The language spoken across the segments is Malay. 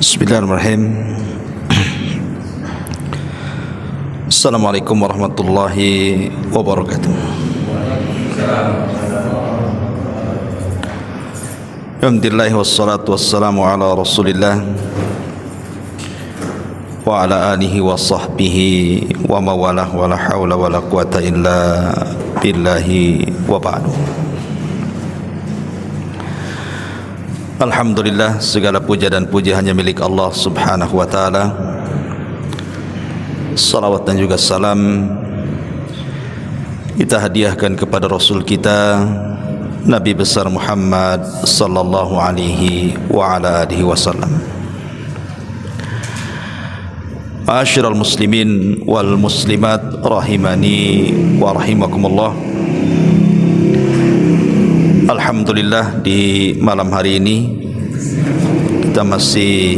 Bismillahirrahmanirrahim. Assalamualaikum warahmatullahi wabarakatuh. Alhamdulillah wassalatu wassalamu ala Rasulillah wa ala alihi wa sahbihi wa mawalah wa la hawla wa la quwata illa billahi wa ba'du. Alhamdulillah, segala puja dan puji hanya milik Allah subhanahu wa ta'ala. Salawat dan juga salam kita hadiahkan kepada Rasul kita Nabi besar Muhammad sallallahu alaihi wa ala alihi wasallam. Ma'asyiral muslimin wal muslimat rahimani wa rahimakumullah. Alhamdulillah, di malam hari ini kita masih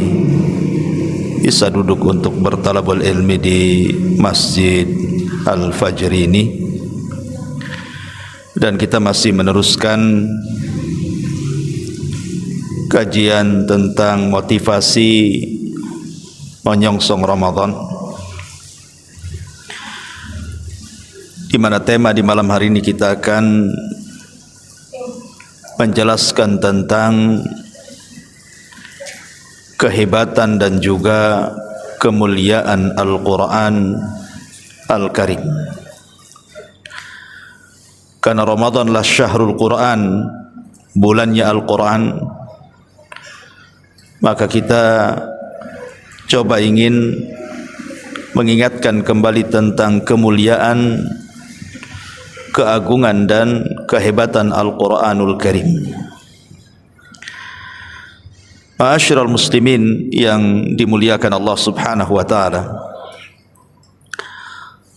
bisa duduk untuk bertalabul ilmi di Masjid Al-Fajr ini, dan kita masih meneruskan kajian tentang motivasi menyongsong Ramadan, di mana tema di malam hari ini kita akan menjelaskan tentang kehebatan dan juga kemuliaan Al-Quran Al-Karim. Karena Ramadanlah syahrul Quran, bulannya Al-Quran, maka kita coba ingin mengingatkan kembali tentang kemuliaan, keagungan dan kehebatan Al-Quranul Karim. Ma'asyiral muslimin yang dimuliakan Allah subhanahu wa ta'ala,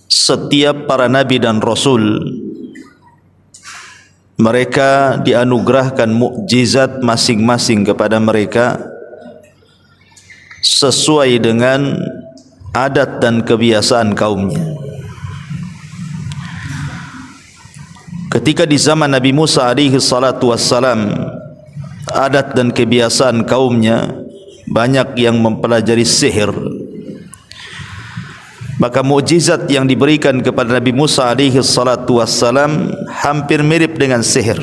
setiap para nabi dan rasul, mereka dianugerahkan mukjizat masing-masing kepada mereka sesuai dengan adat dan kebiasaan kaumnya. Ketika di zaman Nabi Musa alaihi salatu wassalam, adat dan kebiasaan kaumnya banyak yang mempelajari sihir, maka mukjizat yang diberikan kepada Nabi Musa alaihi salatu wassalam hampir mirip dengan sihir,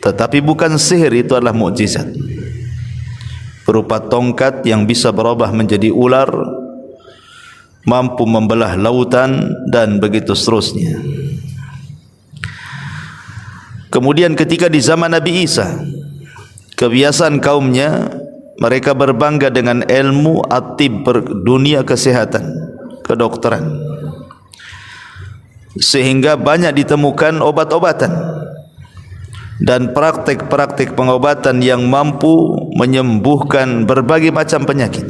tetapi bukan sihir, itu adalah mukjizat berupa tongkat yang bisa berubah menjadi ular, mampu membelah lautan dan begitu seterusnya. Kemudian ketika di zaman Nabi Isa, kebiasaan kaumnya, mereka berbangga dengan ilmu atib, dunia kesehatan, kedokteran, sehingga banyak ditemukan obat-obatan dan praktik-praktik pengobatan yang mampu menyembuhkan berbagai macam penyakit.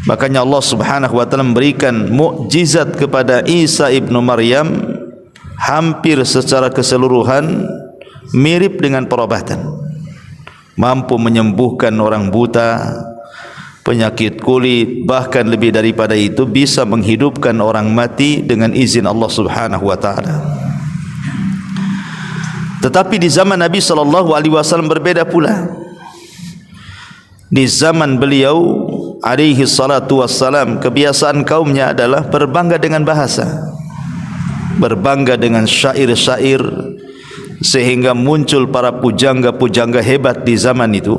Makanya Allah subhanahu wa ta'ala memberikan mukjizat kepada Isa ibnu Maryam hampir secara keseluruhan mirip dengan perobatan, mampu menyembuhkan orang buta, penyakit kulit, bahkan lebih daripada itu bisa menghidupkan orang mati dengan izin Allah subhanahu wa ta'ala. Tetapi di zaman Nabi SAW berbeda pula. Di zaman beliau alaihi salatu wassalam, kebiasaan kaumnya adalah berbangga dengan bahasa, berbangga dengan syair-syair, sehingga muncul para pujangga-pujangga hebat di zaman itu.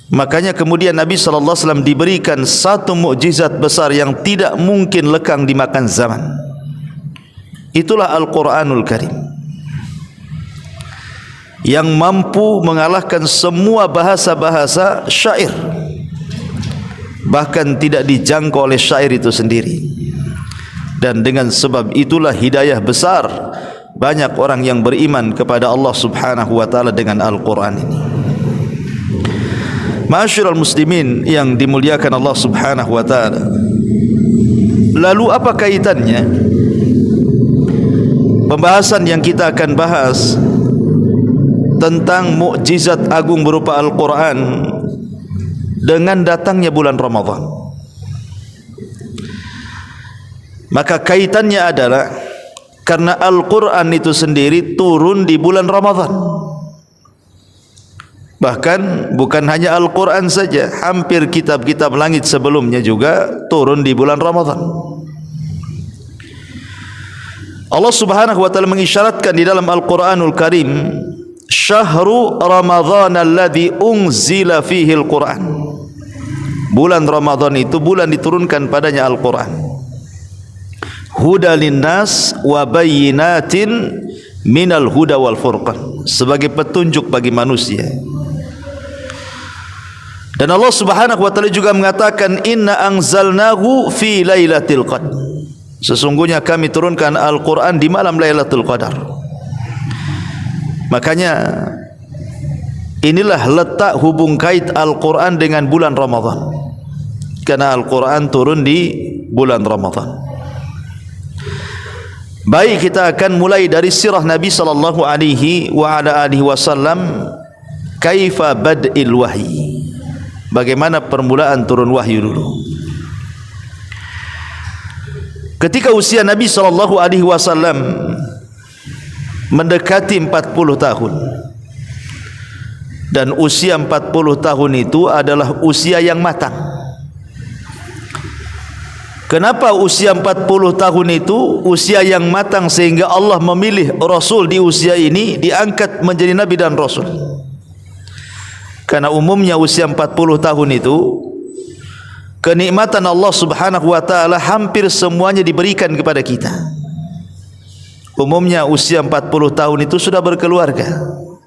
Makanya kemudian Nabi SAW diberikan satu mukjizat besar yang tidak mungkin lekang dimakan zaman. Itulah Al-Quranul Karim, yang mampu mengalahkan semua bahasa-bahasa syair, bahkan tidak dijangkau oleh syair itu sendiri. Dan dengan sebab itulah hidayah besar banyak orang yang beriman kepada Allah subhanahu wa ta'ala dengan Al-Quran ini. Ma'asyiral muslimin yang dimuliakan Allah subhanahu wa ta'ala, lalu apa kaitannya pembahasan yang kita akan bahas tentang mukjizat agung berupa Al-Quran dengan datangnya bulan Ramadan? Maka kaitannya adalah karena Al-Quran itu sendiri turun di bulan Ramadan. Bahkan bukan hanya Al-Quran saja, hampir kitab-kitab langit sebelumnya juga turun di bulan Ramadan. Allah Subhanahu wa taala mengisyaratkan di dalam Al-Qur'anul Karim, Syahru Ramadhan alladhi unzila fihi Al-Quran. Bulan Ramadan itu bulan diturunkan padanya Al-Quran. Huda linnas wa bayyinatin minal huda wal furqan, sebagai petunjuk bagi manusia. Dan Allah Subhanahu wa taala juga mengatakan, inna anzalnahu fi lailatul qadar. Sesungguhnya kami turunkan Al-Quran di malam Lailatul Qadar. Makanya inilah letak hubung kait Al-Quran dengan bulan Ramadan, karena Al-Quran turun di bulan Ramadan. Baik, kita akan mulai dari sirah Nabi sallallahu alaihi wa ala alihi wasallam. Kaifa bad'il wahyi, bagaimana permulaan turun wahyu dulu. Ketika usia Nabi sallallahu alaihi wasallam mendekati 40 tahun, dan usia 40 tahun itu adalah usia yang matang. Kenapa usia 40 tahun itu usia yang matang sehingga Allah memilih Rasul di usia ini diangkat menjadi Nabi dan Rasul? Karena umumnya usia 40 tahun itu kenikmatan Allah Subhanahu wa taala hampir semuanya diberikan kepada kita. Umumnya usia 40 tahun itu sudah berkeluarga,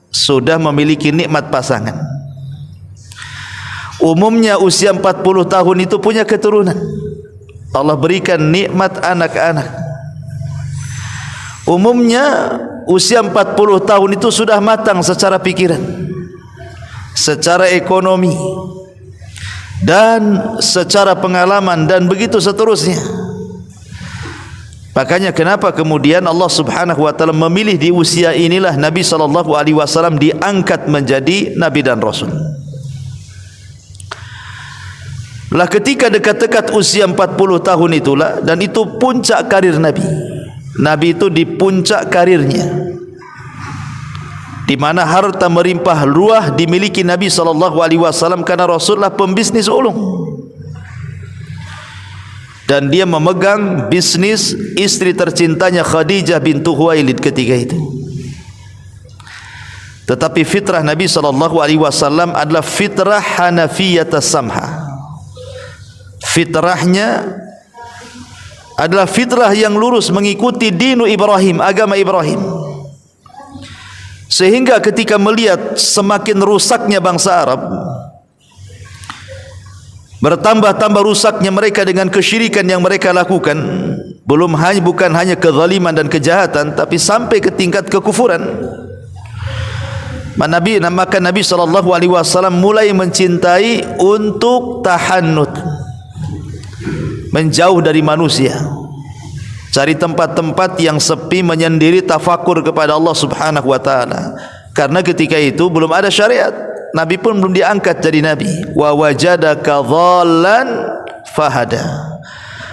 sudah memiliki nikmat pasangan. Umumnya usia 40 tahun itu punya keturunan, Allah berikan nikmat anak-anak. Umumnya usia 40 tahun itu sudah matang secara pikiran, secara ekonomi, dan secara pengalaman, dan begitu seterusnya. Makanya kenapa kemudian Allah Subhanahu wa taala memilih di usia inilah Nabi sallallahu alaihi wasallam diangkat menjadi nabi dan rasul. Lah ketika dekat-dekat usia 40 tahun itulah, dan itu puncak karir Nabi. Nabi itu di puncak karirnya, di mana harta merimpah ruah dimiliki Nabi sallallahu alaihi wasallam, karena Rasulullah pembisnis ulung. Dan dia memegang bisnis istri tercintanya Khadijah bintu Khuwailid ketika itu. Tetapi fitrah Nabi sallallahu alaihi wasallam adalah fitrah Hanafiyah samha. Fitrahnya adalah fitrah yang lurus mengikuti dinu Ibrahim, agama Ibrahim. Sehingga ketika melihat semakin rusaknya bangsa Arab, bertambah-tambah rusaknya mereka dengan kesyirikan yang mereka lakukan, bukan hanya kezaliman dan kejahatan, tapi sampai ke tingkat kekufuran. Maka Nabi sallallahu alaihi wasallam mulai mencintai untuk tahannut, menjauh dari manusia, cari tempat-tempat yang sepi, menyendiri, tafakur kepada Allah Subhanahu wa taala. Karena ketika itu belum ada syariat, Nabi pun belum diangkat jadi nabi. Wa wajadaka dhallan fahada.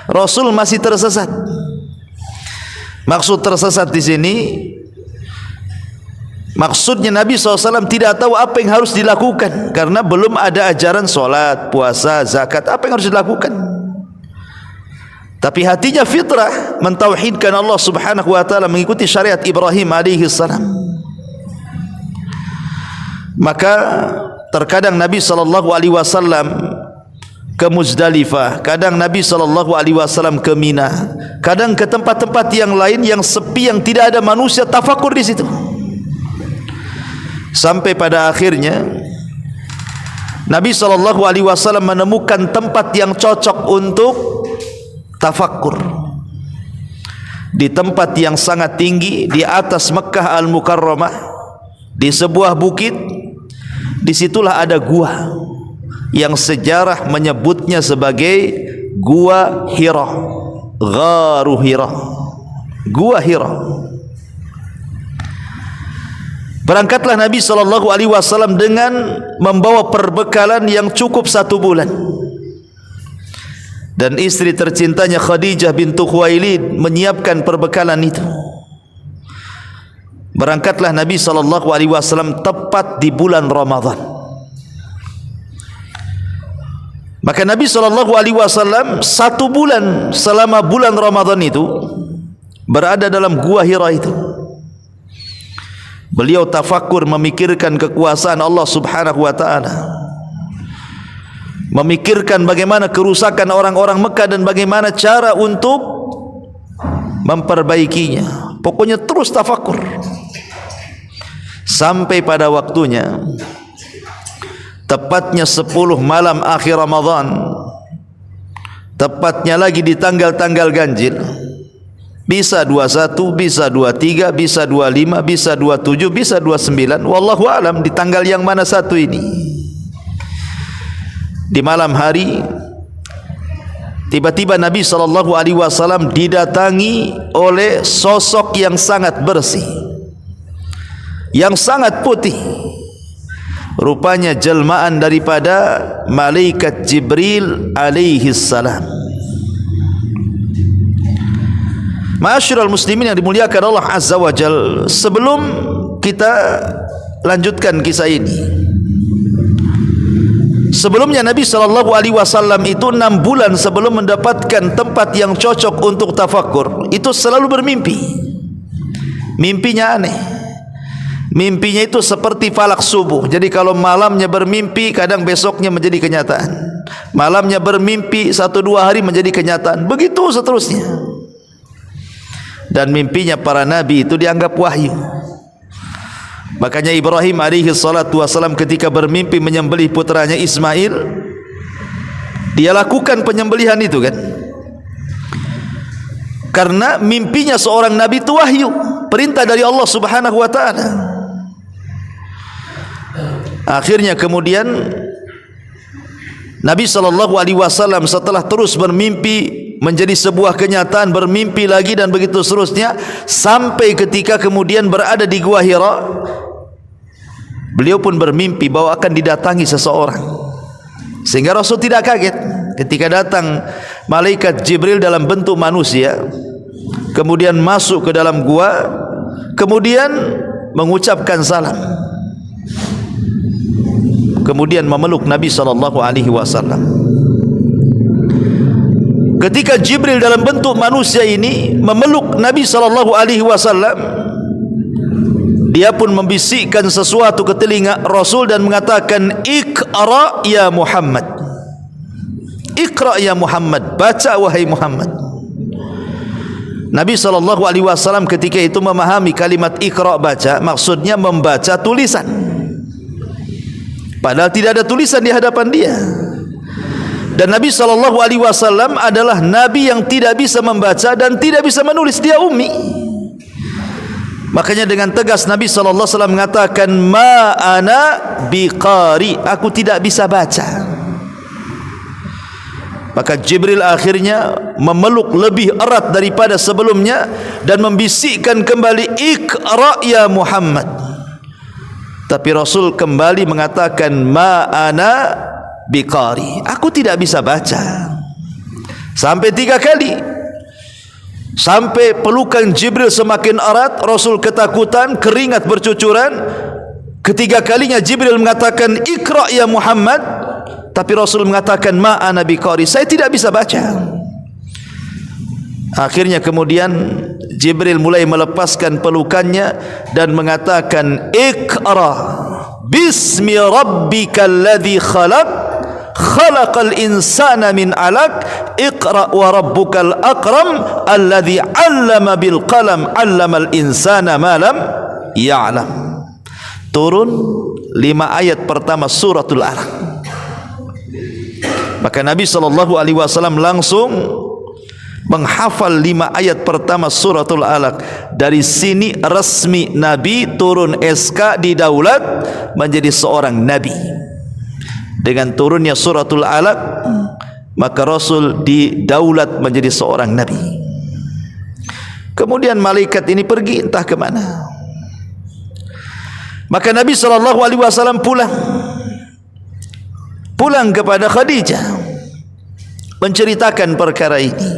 Rasul masih tersesat. Maksud tersesat di sini, maksudnya Nabi SAW tidak tahu apa yang harus dilakukan, karena belum ada ajaran solat, puasa, zakat, apa yang harus dilakukan. Tapi hatinya fitrah, mentauhidkan Allah Subhanahu wa taala, mengikuti syariat Ibrahim alaihi salam. Maka terkadang Nabi sallallahu alaihi wasallam ke Muzdalifah, kadang Nabi sallallahu alaihi wasallam ke Mina, kadang ke tempat-tempat yang lain yang sepi, yang tidak ada manusia, tafakur di situ. Sampai pada akhirnya Nabi sallallahu alaihi wasallam menemukan tempat yang cocok untuk tafakkur, di tempat yang sangat tinggi di atas Mekkah Al-Mukarramah, di sebuah bukit. Disitulah ada gua yang sejarah menyebutnya sebagai Gua Hira, Gharu Hira, Gua Hira. Berangkatlah Nabi sallallahu alaihi wasallam dengan membawa perbekalan yang cukup 1 bulan. Dan istri tercintanya Khadijah bintu Khuwailid menyiapkan perbekalan itu. Berangkatlah Nabi sallallahu alaihi wasallam tepat di bulan Ramadan. Maka Nabi SAW 1 bulan selama bulan Ramadan itu berada dalam gua Hira itu. Beliau tafakur memikirkan kekuasaan Allah Subhanahu wa ta'ala, memikirkan bagaimana kerusakan orang-orang Mekah dan bagaimana cara untuk memperbaikinya. Pokoknya terus tafakur sampai pada waktunya, tepatnya 10 malam akhir Ramadan, tepatnya lagi di tanggal-tanggal ganjil. Bisa 21, bisa 23, bisa 25, bisa 27, bisa 29. Wallahu alam di tanggal yang mana satu ini. Di malam hari tiba-tiba Nabi SAW didatangi oleh sosok yang sangat bersih, yang sangat putih. Rupanya jelmaan daripada malaikat Jibril alaihi salam. Ma'asyiral muslimin yang dimuliakan Allah Azza wa Jal, sebelum kita lanjutkan kisah ini, sebelumnya Nabi SAW itu 6 bulan sebelum mendapatkan tempat yang cocok untuk tafakur, itu selalu bermimpi. Mimpinya aneh. Mimpinya itu seperti falak subuh. Jadi kalau malamnya bermimpi, kadang besoknya menjadi kenyataan. Malamnya bermimpi 1-2 hari menjadi kenyataan. Begitu seterusnya. Dan mimpinya para nabi itu dianggap wahyu. Makanya Ibrahim alaihi salatu wasalam ketika bermimpi menyembelih putranya Ismail, dia lakukan penyembelihan itu kan, karena mimpinya seorang nabi itu wahyu, perintah dari Allah Subhanahu wa ta'ala. Akhirnya kemudian Nabi SAW setelah terus bermimpi menjadi sebuah kenyataan, bermimpi lagi dan begitu seterusnya, sampai ketika kemudian berada di Gua Hira, beliau pun bermimpi bahwa akan didatangi seseorang. Sehingga Rasul tidak kaget ketika datang malaikat Jibril dalam bentuk manusia, kemudian masuk ke dalam gua, kemudian mengucapkan salam, kemudian memeluk Nabi SAW. Ketika Jibril dalam bentuk manusia ini memeluk Nabi SAW, dia pun membisikkan sesuatu ke telinga Rasul dan mengatakan, Iqra ya Muhammad, Iqra ya Muhammad, baca wahai Muhammad. Nabi SAW ketika itu memahami kalimat Iqra, baca, maksudnya membaca tulisan, padahal tidak ada tulisan di hadapan dia. Dan Nabi SAW adalah Nabi yang tidak bisa membaca dan tidak bisa menulis, dia ummi. Makanya dengan tegas Nabi SAW mengatakan, Ma ana biqari, aku tidak bisa baca. Maka Jibril akhirnya memeluk lebih erat daripada sebelumnya dan membisikkan kembali, Iqra ya Muhammad. Tapi Rasul kembali mengatakan, Ma ana biqari, aku tidak bisa baca. Sampai 3 kali, sampai pelukan Jibril semakin erat, Rasul ketakutan, keringat bercucuran. Ketiga kalinya Jibril mengatakan, Iqra ya Muhammad, tapi Rasul mengatakan, Ma ana biqari, saya tidak bisa baca. Akhirnya kemudian Jibril mulai melepaskan pelukannya dan mengatakan, Iqra bismi rabbikal ladzi khalaq, khalaqal insana min 'alaq, iqra wa rabbukal akram alladzi 'allama bil qalam 'allamal insana ma lam ya'lam. Turun 5 ayat pertama suratul Alaq. Maka Nabi SAW langsung menghafal 5 ayat pertama suratul Alaq. Dari sini resmi Nabi turun SK didaulat menjadi seorang Nabi. Dengan turunnya suratul Alaq, maka Rasul didaulat menjadi seorang Nabi. Kemudian malaikat ini pergi entah ke mana. Maka Nabi SAW pulang kepada Khadijah menceritakan perkara ini.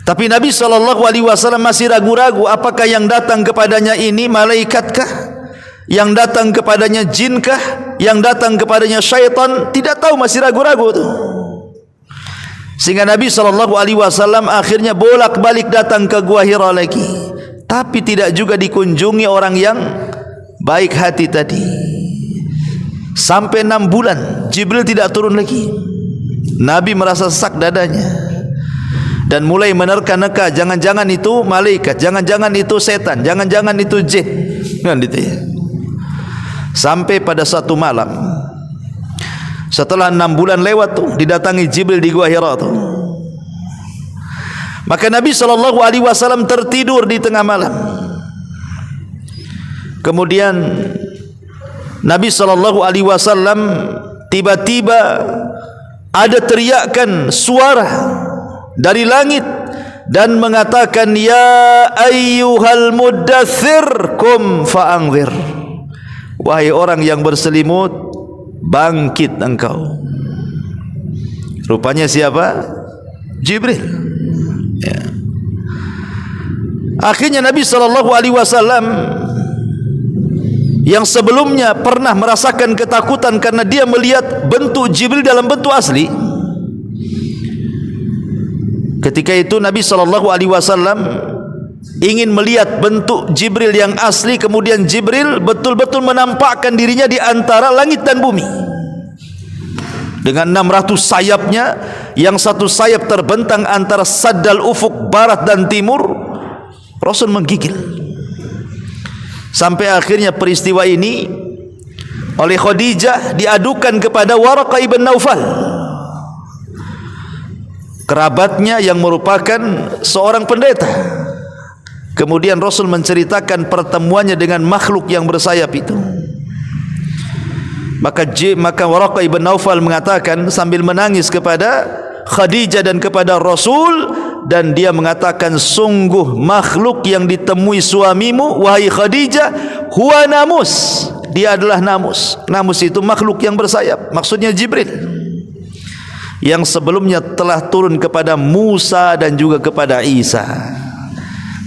Tapi Nabi SAW masih ragu-ragu, apakah yang datang kepadanya ini malaikatkah, yang datang kepadanya jinkah, yang datang kepadanya syaitan, tidak tahu, masih ragu-ragu tu. Sehingga Nabi SAW akhirnya bolak-balik datang ke Gua Hira lagi, tapi tidak juga dikunjungi orang yang baik hati tadi. Sampai 6 bulan Jibril tidak turun lagi. Nabi merasa sesak dadanya dan mulai menerka-nerka, jangan-jangan itu malaikat, jangan-jangan itu setan, jangan-jangan itu jin, kan gitu ya. Sampai pada satu malam, setelah 6 bulan lewat tu, didatangi Jibril di Gua Hira tu. Maka Nabi SAW tertidur di tengah malam. Kemudian Nabi SAW tiba-tiba ada teriakan suara dari langit dan mengatakan, ya ayyuhal muddathir kum fa'anzir. Wahai orang yang berselimut, bangkit engkau. Rupanya siapa? Jibril. Ya. Akhirnya Nabi SAW yang sebelumnya pernah merasakan ketakutan karena dia melihat bentuk Jibril dalam bentuk asli, ketika itu Nabi SAW ingin melihat bentuk Jibril yang asli. Kemudian Jibril betul-betul menampakkan dirinya di antara langit dan bumi dengan 600 sayapnya, yang satu sayap terbentang antara saddal ufuk barat dan timur. Rasul menggigil. Sampai akhirnya peristiwa ini oleh Khadijah diadukan kepada Waraqah ibn Naufal, kerabatnya yang merupakan seorang pendeta. Kemudian Rasul menceritakan pertemuannya dengan makhluk yang bersayap itu. Maka Waraqah ibn Naufal mengatakan sambil menangis kepada Khadijah dan kepada Rasul, dan dia mengatakan, sungguh makhluk yang ditemui suamimu wahai Khadijah, huwa namus, dia adalah namus. Namus itu makhluk yang bersayap, maksudnya Jibril, yang sebelumnya telah turun kepada Musa dan juga kepada Isa.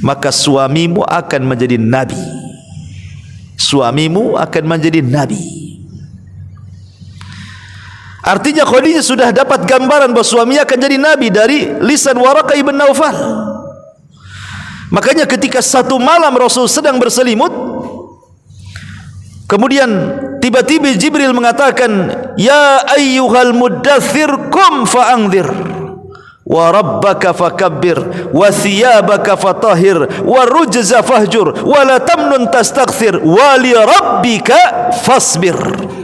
Maka suamimu akan menjadi nabi, suamimu akan menjadi nabi. Artinya Khadijah sudah dapat gambaran bahawa suaminya akan jadi nabi dari lisan Waraqah ibn Naufal. Makanya ketika satu malam Rasul sedang berselimut, kemudian tiba-tiba Jibril mengatakan, ya ayyuhal muddathir kum fa'anzir wa rabbaka fakabbir wa thiyabaka fatahhir wa rujza fahjur wa la tamnun tastakthir wa li rabbika fasbir.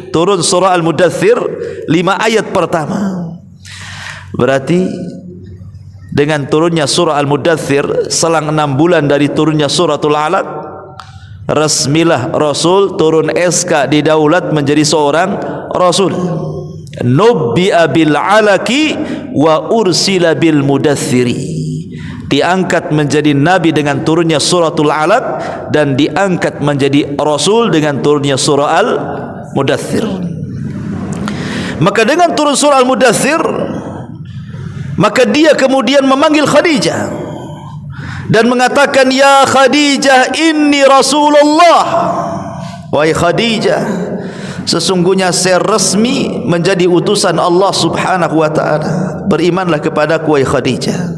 Turun surah Al-Muddathir 5 ayat pertama. Berarti dengan turunnya surah Al-Muddathir selang 6 bulan dari turunnya suratul Alaq, resmilah Rasul turun SK didaulat menjadi seorang Rasul. Nubbi'a bil alaki wa ursila bil mudaththiri. Diangkat menjadi nabi dengan turunnya suratul Alaq, dan diangkat menjadi Rasul dengan turunnya surah Al-Mudaththir. Maka dengan turun surah Al-Mudaththir, maka dia kemudian memanggil Khadijah dan mengatakan, ya Khadijah inni Rasulullah. Wahai Khadijah, sesungguhnya saya resmi menjadi utusan Allah Subhanahu wa ta'ala. Berimanlah kepadaku wahai Khadijah.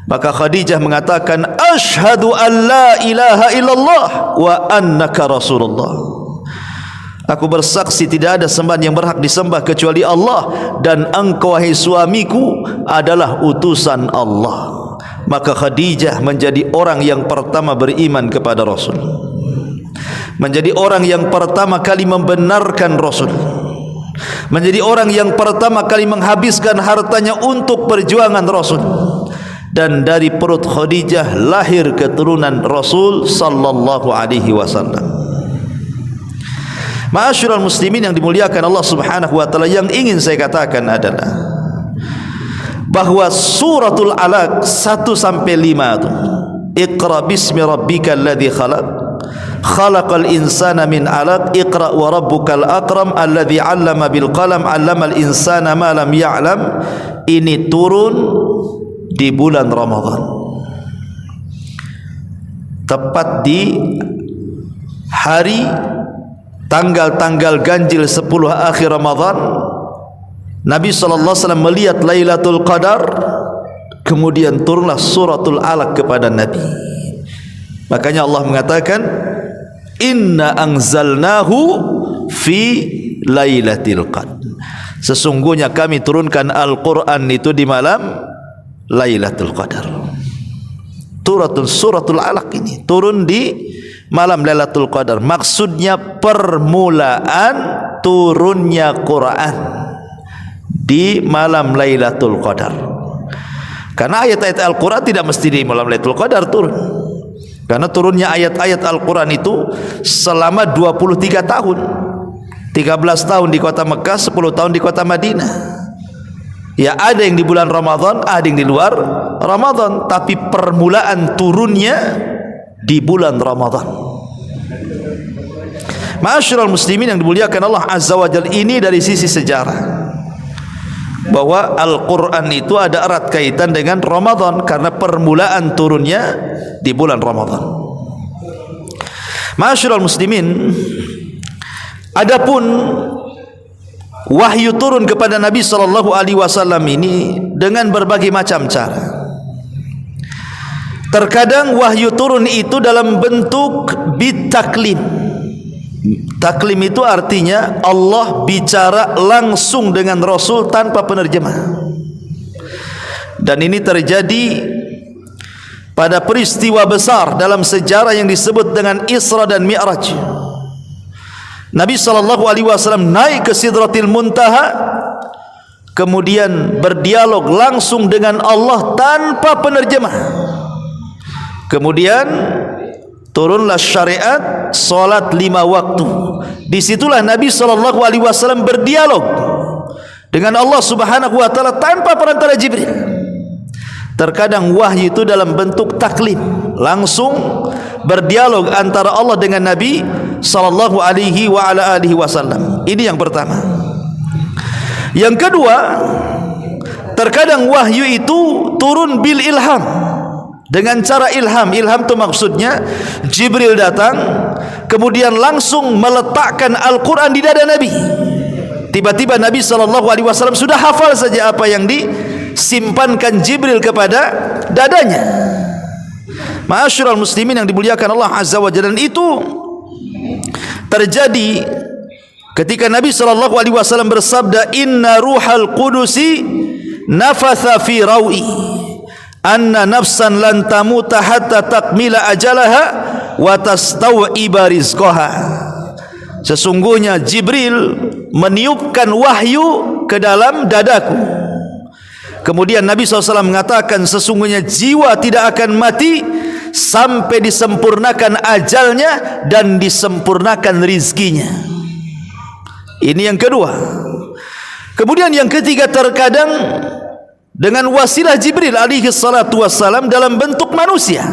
Maka Khadijah mengatakan, asyhadu an la ilaha illallah wa annaka Rasulullah. Aku bersaksi tidak ada sembahan yang berhak disembah kecuali Allah, dan engkau wahai suamiku adalah utusan Allah. Maka Khadijah menjadi orang yang pertama beriman kepada Rasul, menjadi orang yang pertama kali membenarkan Rasul, menjadi orang yang pertama kali menghabiskan hartanya untuk perjuangan Rasul. Dan dari perut Khadijah lahir keturunan Rasul sallallahu alaihi wasallam. Ma'asyiral muslimin yang dimuliakan Allah Subhanahu wa taala, yang ingin saya katakan adalah bahwa suratul Alaq 1 sampai 5 itu, Iqra bismi rabbikal ladzi khalaq, khalaqal insana min 'alaq, Iqra wa rabbukal akram alladzi 'allama bil qalam 'allamal insana ma lam ya'lam. Ini turun di bulan Ramadan, tepat di hari tanggal-tanggal ganjil 10 akhir Ramadan, Nabi SAW melihat Lailatul Qadar, kemudian turunlah suratul Alaq kepada Nabi. Makanya Allah mengatakan, inna anzalnahu fi Lailatul Qadar. Sesungguhnya kami turunkan Al-Quran itu di malam Lailatul Qadar. Suratul Alaq ini turun di malam Lailatul Qadar. Maksudnya permulaan turunnya Quran di malam Lailatul Qadar. Karena ayat-ayat Al-Quran tidak mesti di malam Lailatul Qadar turun. Karena turunnya ayat-ayat Al-Quran itu selama 23 tahun. 13 tahun di kota Mekah, 10 tahun di kota Madinah. Ya, ada yang di bulan Ramadan, ada yang di luar Ramadan, tapi permulaan turunnya di bulan Ramadan. Ma'asyiral muslimin yang dimuliakan Allah Azza wa Jalla, ini dari sisi sejarah bahwa Al-Quran itu ada erat kaitan dengan Ramadan karena permulaan turunnya di bulan Ramadan. Ma'asyiral muslimin, adapun wahyu turun kepada Nabi SAW ini dengan berbagai macam cara. Terkadang wahyu turun itu dalam bentuk bitaklim. Taklim itu artinya Allah bicara langsung dengan Rasul tanpa penerjemah. Dan ini terjadi pada peristiwa besar dalam sejarah yang disebut dengan Isra dan Mi'raj. Nabi SAW naik ke Sidratil Muntaha, kemudian berdialog langsung dengan Allah tanpa penerjemah. Kemudian turunlah syariat salat 5 waktu. Disitulah Nabi SAW berdialog dengan Allah Subhanahu wa Ta'ala tanpa perantara Jibril. Terkadang wahyu itu dalam bentuk taklim, langsung berdialog antara Allah dengan Nabi sallallahu alaihi wa ala alihi wasallam. Ini yang pertama. Yang kedua, terkadang wahyu itu turun bil ilham, dengan cara ilham. Ilham itu maksudnya Jibril datang kemudian langsung meletakkan Al-Quran di dada Nabi. Tiba-tiba Nabi SAW sudah hafal saja apa yang disimpankan Jibril kepada dadanya. Ma'asyiral muslimin yang dimuliakan Allah Azza wa Jalla, itu terjadi ketika Nabi SAW bersabda, inna ruhal qudusi nafatha fi rawi anna nafsan lan tamuta hatta takmila ajalaha wa tastau'iba rizqaha. Sesungguhnya Jibril meniupkan wahyu ke dalam dadaku. Kemudian Nabi SAW mengatakan, sesungguhnya jiwa tidak akan mati sampai disempurnakan ajalnya dan disempurnakan rizkinya. Ini yang kedua. Kemudian yang ketiga, terkadang dengan wasilah Jibril alaihi salatu wassalam dalam bentuk manusia.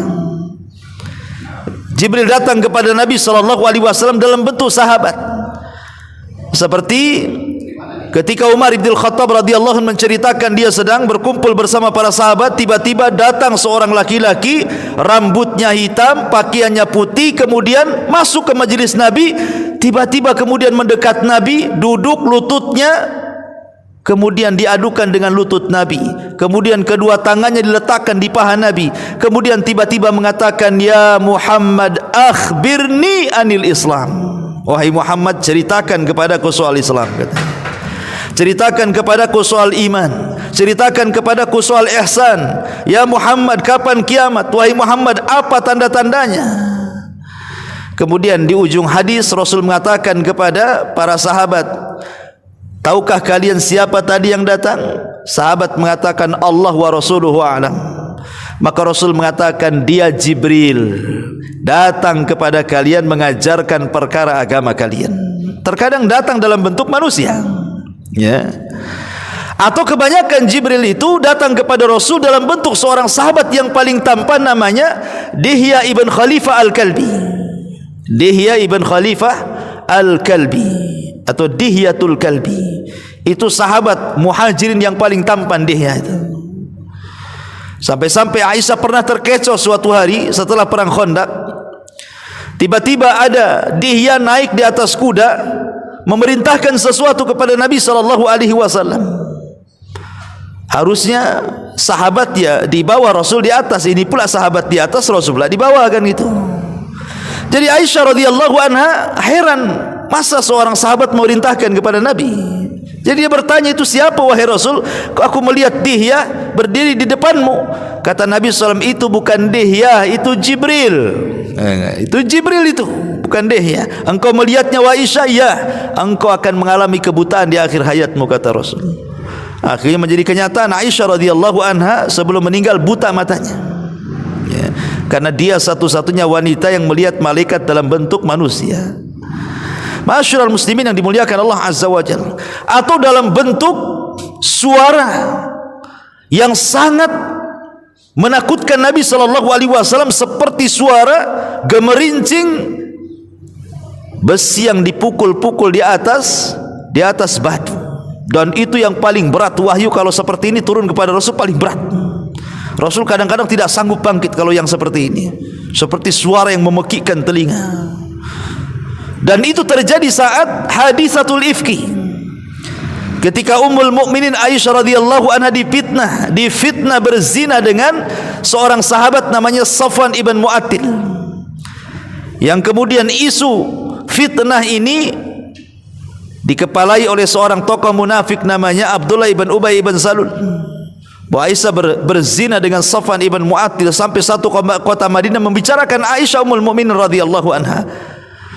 Jibril datang kepada Nabi SAW dalam bentuk sahabat. Seperti ketika Umar bin Khattab radhiyallahu anhu menceritakan dia sedang berkumpul bersama para sahabat, tiba-tiba datang seorang laki-laki, rambutnya hitam, pakaiannya putih, kemudian masuk ke majelis Nabi, tiba-tiba kemudian mendekat Nabi, duduk lututnya kemudian diadukan dengan lutut Nabi, kemudian kedua tangannya diletakkan di paha Nabi, kemudian tiba-tiba mengatakan, ya Muhammad akhbirni anil Islam. Wahai Muhammad, ceritakan kepadaku soal Islam, katanya. Ceritakan kepadaku soal iman, ceritakan kepadaku soal ihsan. Ya Muhammad, kapan kiamat? Wahai Muhammad, apa tanda-tandanya? Kemudian di ujung hadis Rasul mengatakan kepada para sahabat, tahukah kalian siapa tadi yang datang? Sahabat mengatakan, Allah wa rasuluhu a'lam. Maka Rasul mengatakan, dia Jibril, datang kepada kalian mengajarkan perkara agama kalian. Terkadang datang dalam bentuk manusia, ya. Atau kebanyakan Jibril itu datang kepada Rasul dalam bentuk seorang sahabat yang paling tampan, namanya Dihya ibn Khalifah al-Kalbi. Dihya ibn Khalifah al-Kalbi atau Dihyatul Kalbi. Itu sahabat muhajirin yang paling tampan, Dihya itu. Sampai-sampai Aisyah pernah terkecoh suatu hari setelah perang Khandaq. Tiba-tiba ada Dihya naik di atas kuda memerintahkan sesuatu kepada Nabi SAW. Harusnya sahabat ya di bawah, Rasul di atas. Ini pula sahabat di atas, Rasul pula di bawah, kan gitu. Jadi Aisyah radhiyallahu anha heran, masa seorang sahabat memerintahkan kepada Nabi. Jadi dia bertanya, itu siapa wahai Rasul? Kok aku melihat Dihya berdiri di depanmu? Kata Nabi SAW, itu bukan Dihya, itu Jibril. Itu Jibril itu, bukan Dihya. Engkau melihatnya wahai Aisyah? Ya, engkau akan mengalami kebutaan di akhir hayatmu, kata Rasul. Akhirnya menjadi kenyataan, Aisyah radhiyallahu anha sebelum meninggal buta matanya, ya, karena dia satu-satunya wanita yang melihat malaikat dalam bentuk manusia. Ma'asyiral muslimin yang dimuliakan Allah Azza wa Jalla, atau dalam bentuk suara yang sangat menakutkan Nabi SAW, seperti suara gemerincing besi yang dipukul-pukul di atas batu. Dan itu yang paling berat. Wahyu kalau seperti ini turun kepada Rasul paling berat. Rasul kadang-kadang tidak sanggup bangkit kalau yang seperti ini, seperti suara yang memekikkan telinga. Dan itu terjadi saat hadisatul ifki, ketika Ummul Mukminin Aisyah radhiyallahu anha difitnah berzina dengan seorang sahabat namanya Safwan ibn Mu'attil, yang kemudian isu fitnah ini dikepalai oleh seorang tokoh munafik namanya Abdullah ibn Ubay ibn Salul. Bahwa Aisyah berzina dengan Safwan ibn Mu'attil, sampai satu kota Madinah membicarakan Aisyah Ummul Mukminin radhiyallahu anha.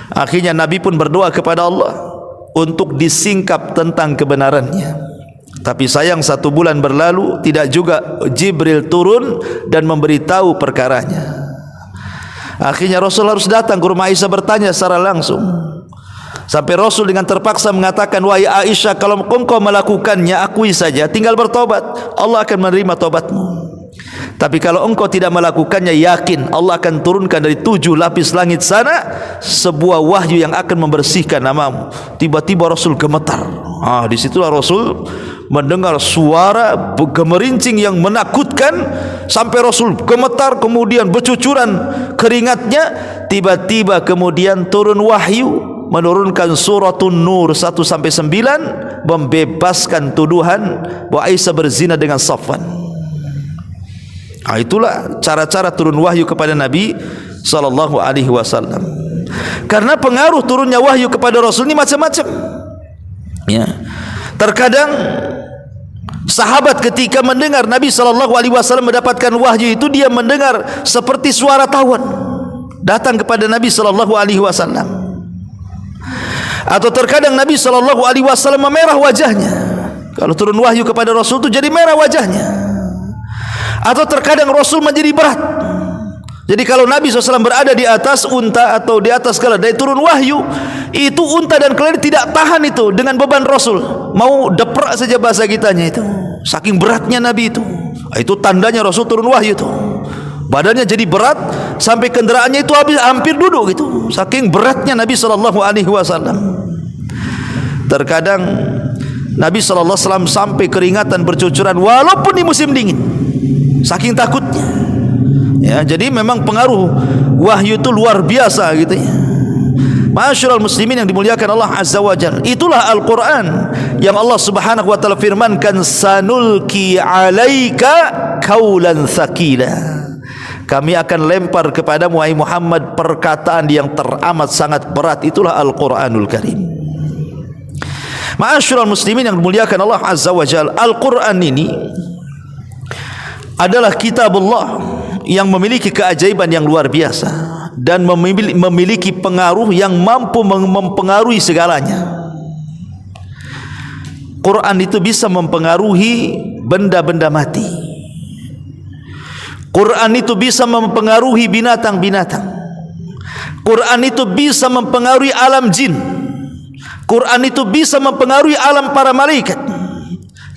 Akhirnya Nabi pun berdoa kepada Allah untuk disingkap tentang kebenarannya. Tapi sayang, 1 bulan berlalu, tidak juga Jibril turun dan memberitahu perkaranya. Akhirnya Rasul harus datang ke rumah Aisyah bertanya secara langsung. Sampai Rasul dengan terpaksa mengatakan, wahai Aisyah, kalau engkau melakukannya, akui saja, tinggal bertobat, Allah akan menerima tobatmu. Tapi kalau engkau tidak melakukannya, yakin Allah akan turunkan dari 7 lapis langit sana sebuah wahyu yang akan membersihkan namamu. Tiba-tiba Rasul gemetar. Disitulah Rasul mendengar suara gemerincing yang menakutkan, sampai Rasul gemetar, kemudian bercucuran keringatnya. Tiba-tiba kemudian turun wahyu, menurunkan suratun Nur 1-9, membebaskan tuduhan bahwa Aisyah berzina dengan Safwan. Itulah cara-cara turun wahyu kepada Nabi SAW. Karena pengaruh turunnya wahyu kepada Rasul ini macam-macam, ya. Terkadang sahabat ketika mendengar Nabi SAW mendapatkan wahyu itu, dia mendengar seperti suara tawon datang kepada Nabi SAW. Atau terkadang Nabi SAW memerah wajahnya. Kalau turun wahyu kepada Rasul itu jadi merah wajahnya. Atau terkadang Rasul menjadi berat. Jadi kalau Nabi SAW berada di atas unta atau di atas keledai, turun wahyu, itu unta dan keledai tidak tahan itu dengan beban Rasul, mau deprak saja bahasa kitanya itu, saking beratnya Nabi itu. Itu tandanya Rasul turun wahyu itu. Badannya jadi berat sampai kendaraannya itu hampir duduk gitu, saking beratnya Nabi SAW. Terkadang Nabi SAW sampai keringatan bercucuran walaupun di musim dingin, saking takutnya, ya. Jadi memang pengaruh wahyu itu luar biasa gitu, ya. Ma'asyiral muslimin yang dimuliakan Allah Azza wa Jalla, itulah Al-Quran yang Allah Subhanahu wa ta'ala firmankan, sanulki alaika kaulan thaqila, kami akan lempar kepadamu wahai Muhammad perkataan yang teramat sangat berat. Itulah Al-Quranul Karim. Ma'asyiral muslimin yang dimuliakan Allah Azza wa Jalla, Al-Quran ini adalah kitabullah yang memiliki keajaiban yang luar biasa dan memiliki pengaruh yang mampu mempengaruhi segalanya. Quran itu bisa mempengaruhi benda-benda mati. Quran itu bisa mempengaruhi binatang-binatang. Quran itu bisa mempengaruhi alam jin. Quran itu bisa mempengaruhi alam para malaikat.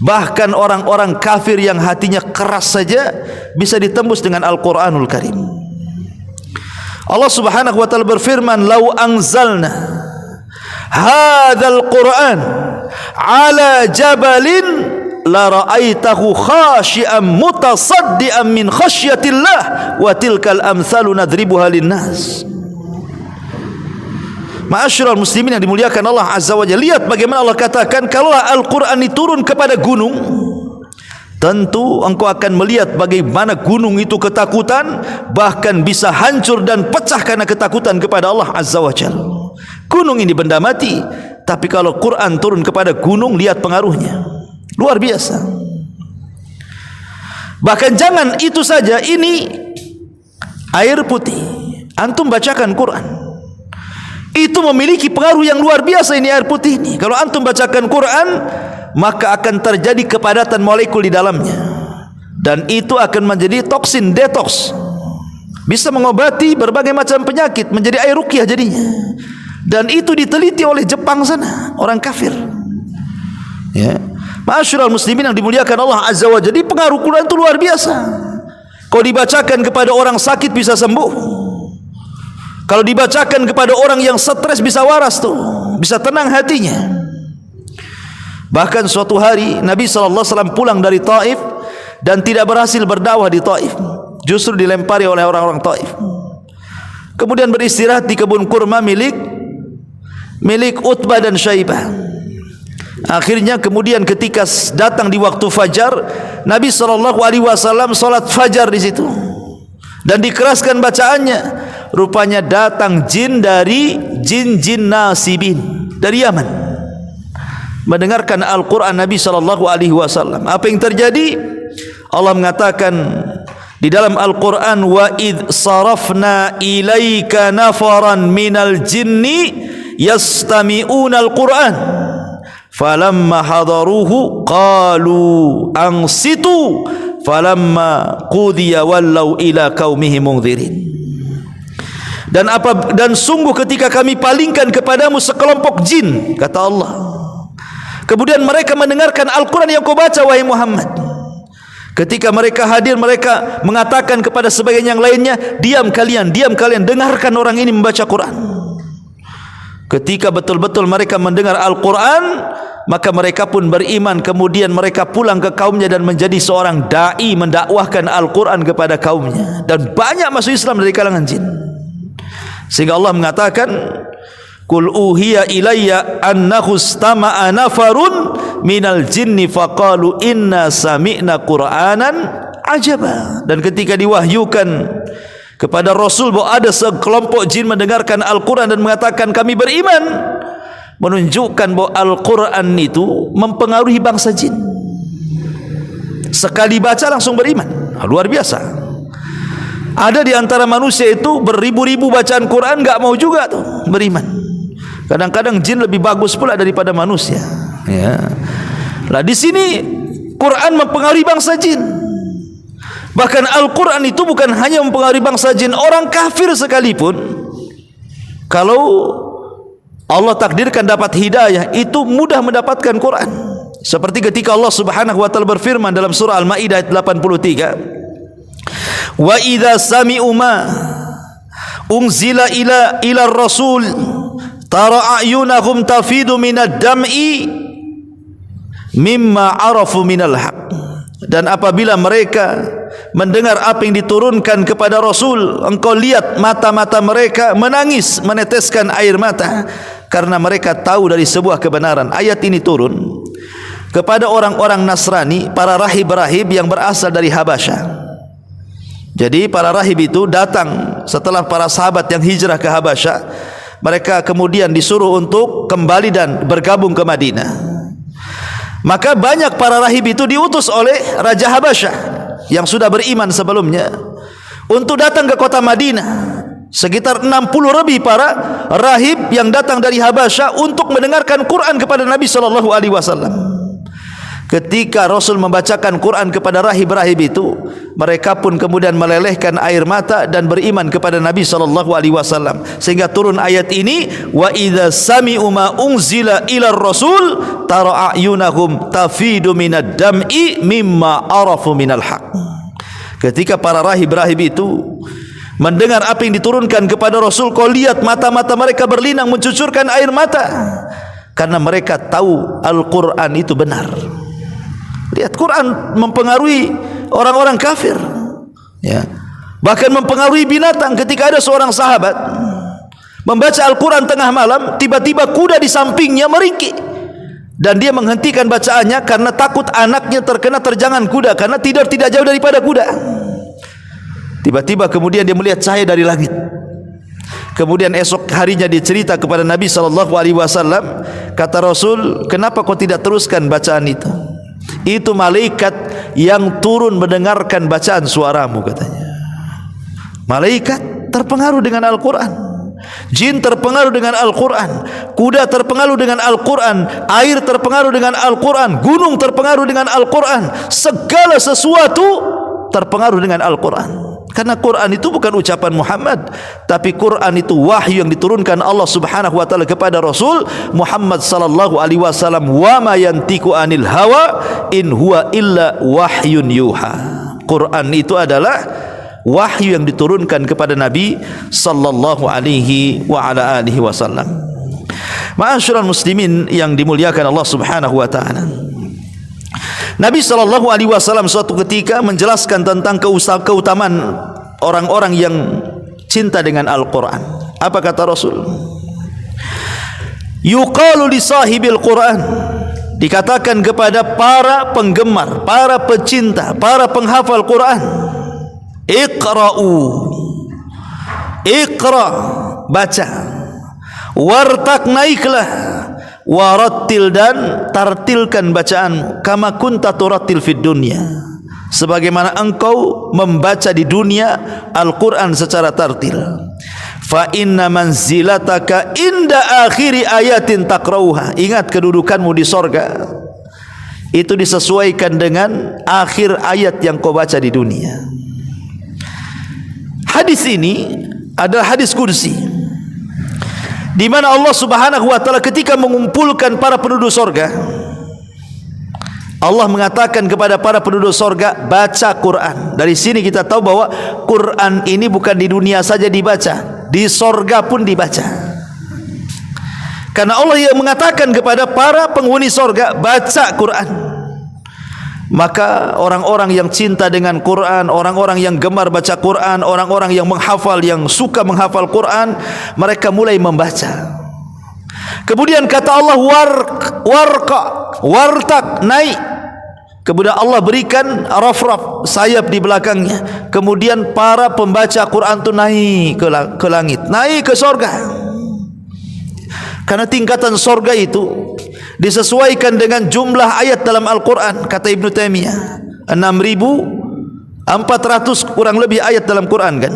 Bahkan orang-orang kafir yang hatinya keras saja bisa ditembus dengan Al-Quranul Karim. Allah Subhanahu wa ta'ala berfirman, "Lau anzalna hadzal Qur'an 'ala jabalin la ra'aitahu khashi'an mutasaddian min khasyatillah wa tilkal amsalu nadribuha linnas." Ma'asyiral muslimin yang dimuliakan Allah Azza wa Jalla, lihat bagaimana Allah katakan, kalau Al-Quran diturun kepada gunung, tentu engkau akan melihat bagaimana gunung itu ketakutan, bahkan bisa hancur dan pecah karena ketakutan kepada Allah Azza wa Jalla. Gunung ini benda mati, tapi kalau Quran turun kepada gunung, lihat pengaruhnya, luar biasa. Bahkan jangan itu saja, ini air putih, antum bacakan Quran, itu memiliki pengaruh yang luar biasa. Ini air putih ini, kalau antum bacakan Quran, maka akan terjadi kepadatan molekul di dalamnya, dan itu akan menjadi toksin, detox, bisa mengobati berbagai macam penyakit, menjadi air ruqyah jadinya. Dan itu diteliti oleh Jepang sana, orang kafir. Ya, ma'asyiral muslimin yang dimuliakan Allah Azza wa Jalla, pengaruh Quran itu luar biasa. Kalau dibacakan kepada orang sakit bisa sembuh. Kalau dibacakan kepada orang yang stres bisa waras tuh, bisa tenang hatinya. Bahkan suatu hari Nabi SAW pulang dari Taif dan tidak berhasil berdakwah di Taif, justru dilempari oleh orang-orang Taif. Kemudian beristirahat di kebun kurma milik Utbah dan Syaibah. Akhirnya kemudian ketika datang di waktu fajar, Nabi SAW salat fajar di situ dan dikeraskan bacaannya. Rupanya datang jin dari jin nasibin dari Yaman, mendengarkan Al-Quran Nabi SAW. Apa yang terjadi? Allah mengatakan di dalam Al-Quran, wa idh sarafna ilaika nafaran minal jinni yastami'una al-Quran falamma hadaruhu qalu ansitu falamma qudiya wallau ila qaumihim munzirin. Dan sungguh ketika kami palingkan kepadamu sekelompok jin, kata Allah, kemudian mereka mendengarkan Al-Quran yang kau baca wahai Muhammad. Ketika mereka hadir, mereka mengatakan kepada sebagian yang lainnya, diam kalian, dengarkan orang ini membaca Quran. Ketika betul-betul mereka mendengar Al-Quran, maka mereka pun beriman. Kemudian mereka pulang ke kaumnya dan menjadi seorang da'i, mendakwahkan Al-Quran kepada kaumnya, dan banyak masuk Islam dari kalangan jin. Sehingga Allah mengatakan, Qul uhiya ilayya annahu istama'a nafarun minal jinni faqalu inna sami'na qur'anan ajaba. Dan ketika diwahyukan kepada Rasul bahwa ada sekelompok jin mendengarkan Al-Quran dan mengatakan kami beriman, menunjukkan bahwa Al-Quran itu mempengaruhi bangsa jin. Sekali baca langsung beriman, luar biasa. Ada di antara manusia itu beribu-ribu bacaan Quran, enggak mau juga tuh beriman. Kadang-kadang jin lebih bagus pula daripada manusia. Ya. Nah, di sini Quran mempengaruhi bangsa jin. Bahkan Al-Quran itu bukan hanya mempengaruhi bangsa jin, orang kafir sekalipun, kalau Allah takdirkan dapat hidayah, itu mudah mendapatkan Quran. Seperti ketika Allah Subhanahu wa taala berfirman dalam surah Al-Maidah ayat 83, wa idza sami'u ma unzila ila rasul tara a'yunahum tafidu minad dam'i mimma arafu minal haq. Dan apabila mereka mendengar apa yang diturunkan kepada Rasul, engkau lihat mata-mata mereka menangis, meneteskan air mata, karena mereka tahu dari sebuah kebenaran. Ayat ini turun kepada orang-orang Nasrani, para rahib-rahib yang berasal dari Habasyah. Jadi para rahib itu datang setelah para sahabat yang hijrah ke Habasyah. Mereka kemudian disuruh untuk kembali dan bergabung ke Madinah. Maka banyak para rahib itu diutus oleh Raja Habasyah yang sudah beriman sebelumnya untuk datang ke kota Madinah. Sekitar 60 lebih para rahib yang datang dari Habasyah untuk mendengarkan Quran kepada Nabi SAW. Ketika Rasul membacakan Quran kepada rahib-rahib itu, mereka pun kemudian melelehkan air mata dan beriman kepada Nabi SAW. Sehingga turun ayat ini, wa idza sami'u ma unzila ila rasul tara a'yunahum tafidu minad dam'i mimma arafu minal haq. Ketika para rahib-rahib itu mendengar apa yang diturunkan kepada Rasul, kau lihat mata-mata mereka berlinang, mencucurkan air mata, karena mereka tahu Al-Quran itu benar. Lihat, Quran mempengaruhi orang-orang kafir, ya. Bahkan mempengaruhi binatang. Ketika ada seorang sahabat membaca Al-Quran tengah malam, tiba-tiba kuda di sampingnya meringkik dan dia menghentikan bacaannya karena takut anaknya terkena terjangan kuda, karena tidur tidak jauh daripada kuda. Tiba-tiba kemudian dia melihat cahaya dari langit. Kemudian esok harinya dia cerita kepada Nabi SAW. Kata Rasul, kenapa kau tidak teruskan bacaan itu? Itu malaikat yang turun mendengarkan bacaan suaramu, katanya. Malaikat terpengaruh dengan Al-Quran, jin terpengaruh dengan Al-Quran, kuda terpengaruh dengan Al-Quran, air terpengaruh dengan Al-Quran, gunung terpengaruh dengan Al-Quran, segala sesuatu terpengaruh dengan Al-Quran. Karena Quran itu bukan ucapan Muhammad, tapi Quran itu wahyu yang diturunkan Allah Subhanahu wa taala kepada Rasul Muhammad sallallahu alaihi wasallam. Wa ma yantiqu anil hawa in huwa illa wahyun yuha. Quran itu adalah wahyu yang diturunkan kepada Nabi sallallahu alaihi wa ala alihi wasallam. Ma'asyiral muslimin yang dimuliakan Allah Subhanahu wa taala, Nabi sallallahu alaihi wasallam suatu ketika menjelaskan tentang keutamaan orang-orang yang cinta dengan Al-Quran. Apa kata Rasul? Yuqalu li sahibil Quran, dikatakan kepada para penggemar, para pecinta, para penghafal Quran, Iqra'u, Iqra, baca, wartak, naiklah, warattil, dan tartilkan bacaanmu, kama kunta turattil fid dunya, sebagaimana engkau membaca di dunia Al-Quran secara tartil. Fa inna manzilataka inda akhiri ayatin takrauha, ingat kedudukanmu di sorga itu disesuaikan dengan akhir ayat yang kau baca di dunia. Hadis ini adalah hadis kursi, di mana Allah Subhanahu wa taala ketika mengumpulkan para penduduk sorga, Allah mengatakan kepada para penduduk sorga, baca Quran. Dari sini kita tahu bahwa Quran ini bukan di dunia saja dibaca, di sorga pun dibaca. Karena Allah yang mengatakan kepada para penghuni sorga, baca Quran. Maka orang-orang yang cinta dengan Quran, orang-orang yang gemar baca Quran, orang-orang yang menghafal, yang suka menghafal Quran, mereka mulai membaca. Kemudian kata Allah, warqa, wartak, naik. Kemudian Allah berikan raf-raf, sayap di belakangnya. Kemudian para pembaca Quran itu naik ke langit, naik ke sorga. Karena tingkatan sorga itu disesuaikan dengan jumlah ayat dalam Al-Quran. Kata Ibnu Taimiyah, 6.400 kurang lebih ayat dalam Quran, kan?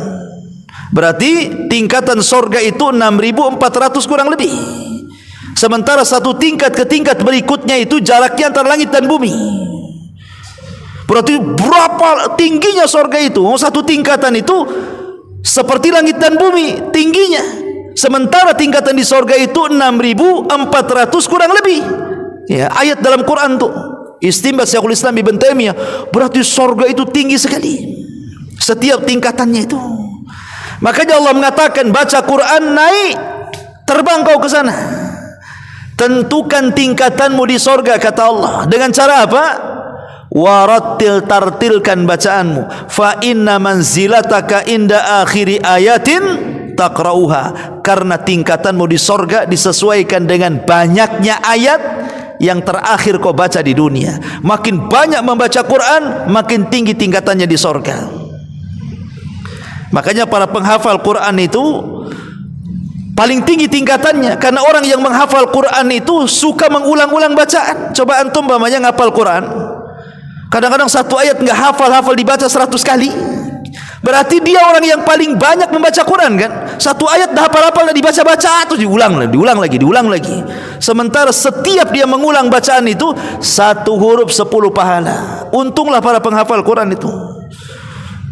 Berarti tingkatan sorga itu 6.400 kurang lebih. Sementara satu tingkat ke tingkat berikutnya itu jaraknya antara langit dan bumi. Berarti berapa tingginya sorga itu? Satu tingkatan itu seperti langit dan bumi tingginya. Sementara tingkatan di sorga itu 6.400 kurang lebih. Ya, ayat dalam Quran tuh. Istinbat Syekhul Islam Ibnu Taimiyah, berarti sorga itu tinggi sekali setiap tingkatannya itu. Makanya Allah mengatakan, baca Quran, naik, terbang kau ke sana. Tentukan tingkatanmu di sorga, kata Allah. Dengan cara apa? Warattil, tartilkan bacaanmu. Fa inna manzilataka inda akhiri ayatin takrauha, karena tingkatanmu di sorga disesuaikan dengan banyaknya ayat yang terakhir kau baca di dunia. Makin banyak membaca Quran, makin tinggi tingkatannya di sorga. Makanya para penghafal Quran itu paling tinggi tingkatannya, karena orang yang menghafal Quran itu suka mengulang-ulang bacaan. Coba antum umpamanya ngapal Quran, kadang-kadang satu ayat nggak hafal dibaca 100 kali. Berarti dia orang yang paling banyak membaca Quran, kan? Satu ayat dah hafal-hafal, dah dibaca-baca, terus diulang lagi. Sementara setiap dia mengulang bacaan itu, satu huruf 10 pahala. Untunglah para penghafal Quran itu.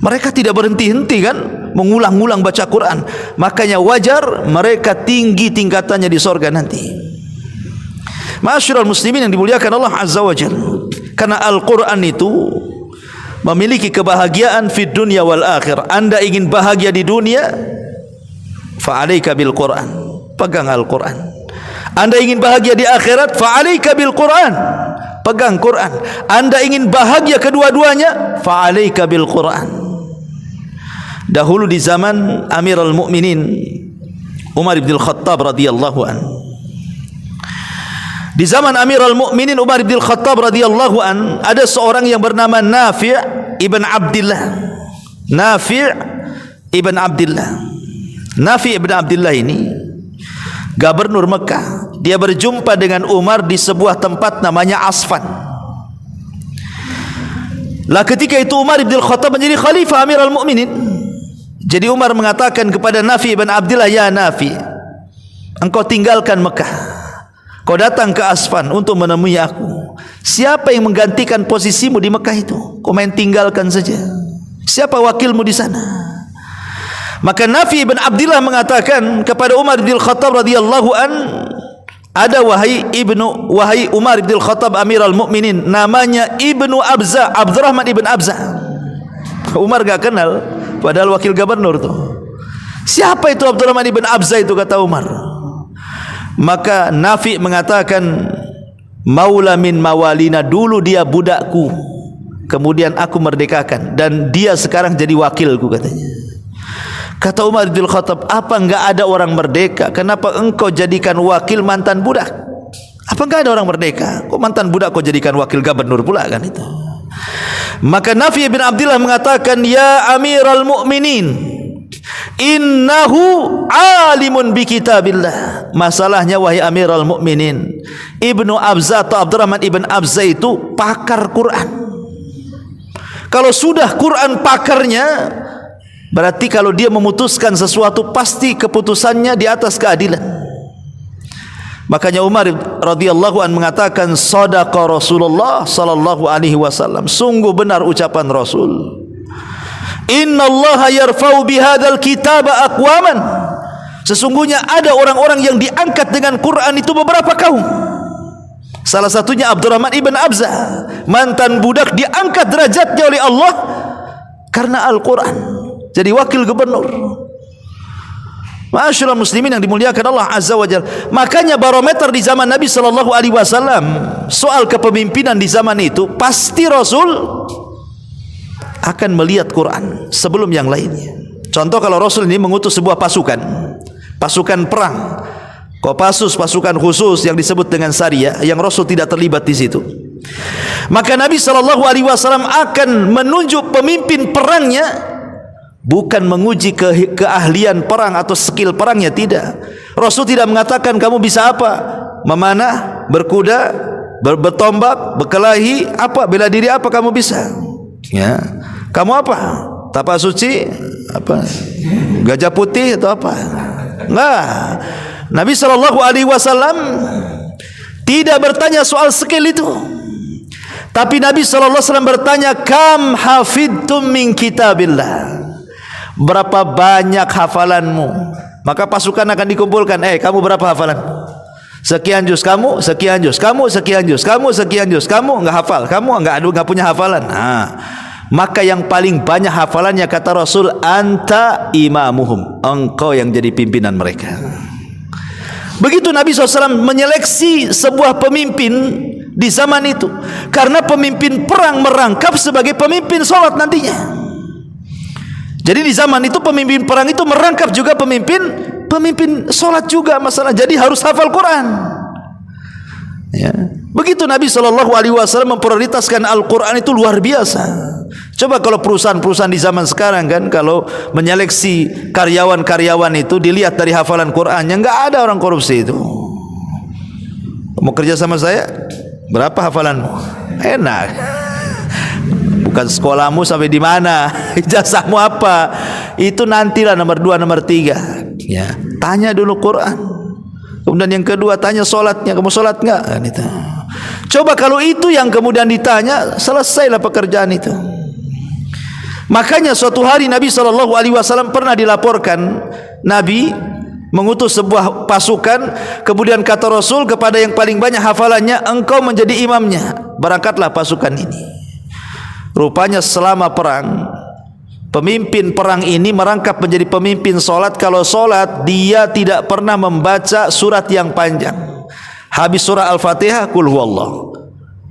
Mereka tidak berhenti-henti, kan? Mengulang-ulang baca Quran. Makanya wajar mereka tinggi tingkatannya di sorga nanti. Ma'asyiral muslimin yang dimuliakan Allah Azza wa Jalla. Karena Al-Quran itu memiliki kebahagiaan fid dunya wal akhir. Anda ingin bahagia di dunia, fa'alaika bil Quran, pegang Al-Quran. Anda ingin bahagia di akhirat, fa'alaika bil Quran, pegang Quran. Anda ingin bahagia kedua-duanya, fa'alaika bil Quran. Dahulu di zaman Amirul Mukminin Umar bin Khattab radhiyallahu an. Di zaman Amirul Mukminin Umar bin Khattab radhiyallahu an, ada seorang yang bernama Nafi' ibn Abdullah. Nafi' ibn Abdullah. Nafi' ibn Abdullah ini gubernur Mekah. Dia berjumpa dengan Umar di sebuah tempat namanya Asfan. Lah ketika itu Umar bin Khattab menjadi khalifah Amirul Mukminin. Jadi Umar mengatakan kepada Nafi' ibn Abdullah, "Ya Nafi', engkau tinggalkan Mekah. Kau datang ke Asfan untuk menemui aku. Siapa yang menggantikan posisimu di Mekah itu? Kau main tinggalkan saja. Siapa wakilmu di sana?" Maka Nafi' ibn Abdullah mengatakan kepada Umar bin Khattab radhiyallahu an, "Ada wahai Umar bin Khattab Amirul Mukminin, namanya Ibnu Abza, Abdurrahman ibn Abza." Umar gak kenal, padahal wakil gubernur tuh. Siapa itu Abdurrahman ibn Abza itu, kata Umar. Maka Nafi' mengatakan, "Maula min mawalina, dulu dia budakku, kemudian aku merdekakan, dan dia sekarang jadi wakilku," katanya. Kata Umar bin Khattab, "Apa enggak ada orang merdeka? Kenapa engkau jadikan wakil mantan budak? Apa enggak ada orang merdeka? Kok mantan budak kau jadikan wakil gubernur pula kan itu?" Maka Nafi' bin Abdullah mengatakan, "Ya Amirul Mukminin, innahu alimun bi kitabillah." Masalahnya wahai Amirul Mukminin, Ibnu Abza atau Abdurrahman ibn Abza itu pakar Quran. Kalau sudah Quran pakarnya, berarti kalau dia memutuskan sesuatu pasti keputusannya di atas keadilan. Makanya Umar radhiyallahu an mengatakan, "Shadaqa Rasulullah sallallahu alaihi wasallam." Sungguh benar ucapan Rasul. "Innallaha yarfa'u bihadzal kitaba aqwaman." Sesungguhnya ada orang-orang yang diangkat dengan Quran itu beberapa kaum. Salah satunya Abdurrahman ibn Abza, mantan budak, diangkat derajatnya oleh Allah karena Al-Quran, jadi wakil gubernur. Ma'asyiral muslimin yang dimuliakan Allah Azza wa Jalla. Makanya barometer di zaman Nabi sallallahu alaihi wasallam soal kepemimpinan di zaman itu, pasti Rasul akan melihat Quran sebelum yang lainnya. Contoh, kalau Rasul ini mengutus sebuah pasukan perang, Kopassus, pasukan khusus yang disebut dengan Sariyah, yang Rasul tidak terlibat di situ, maka Nabi sallallahu alaihi wasallam akan menunjuk pemimpin perangnya, bukan menguji keahlian perang atau skill perangnya, tidak. Rasul tidak mengatakan kamu bisa apa, memanah, berkuda, bertombak, berkelahi, apa, bela diri, apa kamu bisa, ya, kamu apa, tapak suci, apa, gajah putih atau apa. Enggak. Nabi sallallahu alaihi wasallam tidak bertanya soal skill itu, tapi Nabi sallallahu alaihi wasallam bertanya, kam hafidtum min kitabillah, berapa banyak hafalanmu? Maka pasukan akan dikumpulkan, kamu berapa hafalan? Sekian juz, kamu sekian juz, kamu sekian juz, kamu sekian juz, kamu enggak hafal, kamu enggak punya hafalan. Maka yang paling banyak hafalannya, kata Rasul, anta imamuhum, engkau yang jadi pimpinan mereka. Begitu Nabi SAW menyeleksi sebuah pemimpin di zaman itu, karena pemimpin perang merangkap sebagai pemimpin sholat nantinya. Jadi di zaman itu pemimpin perang itu merangkap juga pemimpin sholat juga masalah. Jadi harus hafal Quran. Ya. Begitu Nabi SAW memprioritaskan Al-Quran, itu luar biasa. Coba kalau perusahaan-perusahaan di zaman sekarang kan, kalau menyeleksi karyawan-karyawan itu dilihat dari hafalan Qurannya, enggak ada orang korupsi itu. Mau kerja sama saya, berapa hafalanmu? Enak. Bukan sekolahmu sampai di mana, ijazahmu apa, itu nantilah nomor 2, nomor 3. Ya, tanya dulu Quran. Kemudian yang kedua tanya solatnya, kamu solat enggak? Kan itu. Coba kalau itu yang kemudian ditanya, selesailah pekerjaan itu. Makanya suatu hari Nabi SAW pernah dilaporkan, Nabi mengutus sebuah pasukan, kemudian kata Rasul kepada yang paling banyak hafalannya, engkau menjadi imamnya, berangkatlah pasukan ini. Rupanya selama perang, pemimpin perang ini merangkap menjadi pemimpin solat. Kalau solat, dia tidak pernah membaca surat yang panjang. Habis surah Al-Fatihah, Qul huwallah.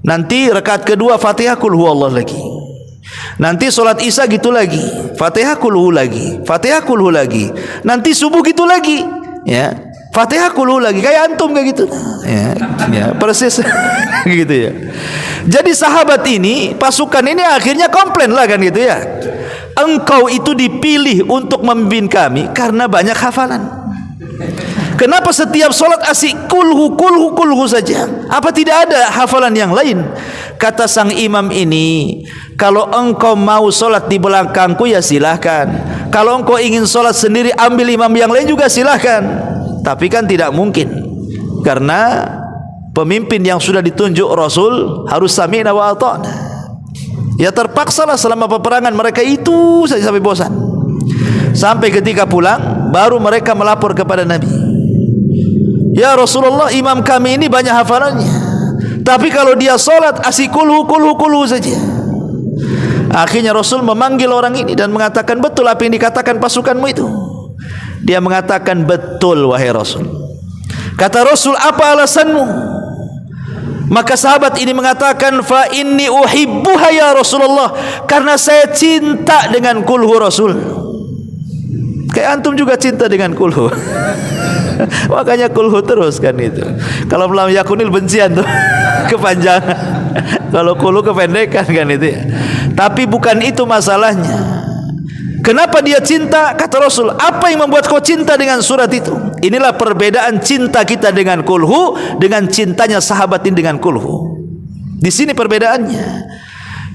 Nanti rakaat kedua Fatihah, Qul huwallah lagi. Nanti solat Isya gitu lagi, Fatihah Qul hu lagi, Fatihah Qul hu lagi. Nanti subuh gitu lagi. ya, Fatihah kulhu lagi, kayak antum kayak gitu. Ya, persis gitu ya. Jadi sahabat ini, pasukan ini akhirnya komplain lah kan gitu ya. Engkau itu dipilih untuk memimpin kami karena banyak hafalan. Kenapa setiap solat asik kulhu saja? Apa tidak ada hafalan yang lain? Kata sang imam ini, kalau engkau mau solat di belakangku ya silahkan. Kalau engkau ingin solat sendiri ambil imam yang lain juga silahkan. Tapi kan tidak mungkin, karena pemimpin yang sudah ditunjuk Rasul harus sami'na wa ata'na. Ya terpaksalah selama peperangan mereka itu saja sampai bosan. Sampai ketika pulang baru mereka melapor kepada Nabi. Ya Rasulullah, imam kami ini banyak hafalannya, tapi kalau dia solat asik kulhu saja. Akhirnya Rasul memanggil orang ini dan mengatakan, betul apa yang dikatakan pasukanmu itu? Dia mengatakan, betul wahai Rasul. Kata Rasul, apa alasanmu? Maka sahabat ini mengatakan, fa inni uhibbuha ya Rasulullah, karena saya cinta dengan kulhu Rasul. Kayak antum juga cinta dengan kulhu. Makanya kulhu terus kan itu. Kalau belum yakunil bencian tuh kepanjangan. Kalau kulhu kependekan kan itu ya. Tapi bukan itu masalahnya. Kenapa dia cinta? Kata Rasul, apa yang membuat kau cinta dengan surat itu? Inilah perbedaan cinta kita dengan kulhu dengan cintanya sahabat ini dengan kulhu. Di sini perbedaannya.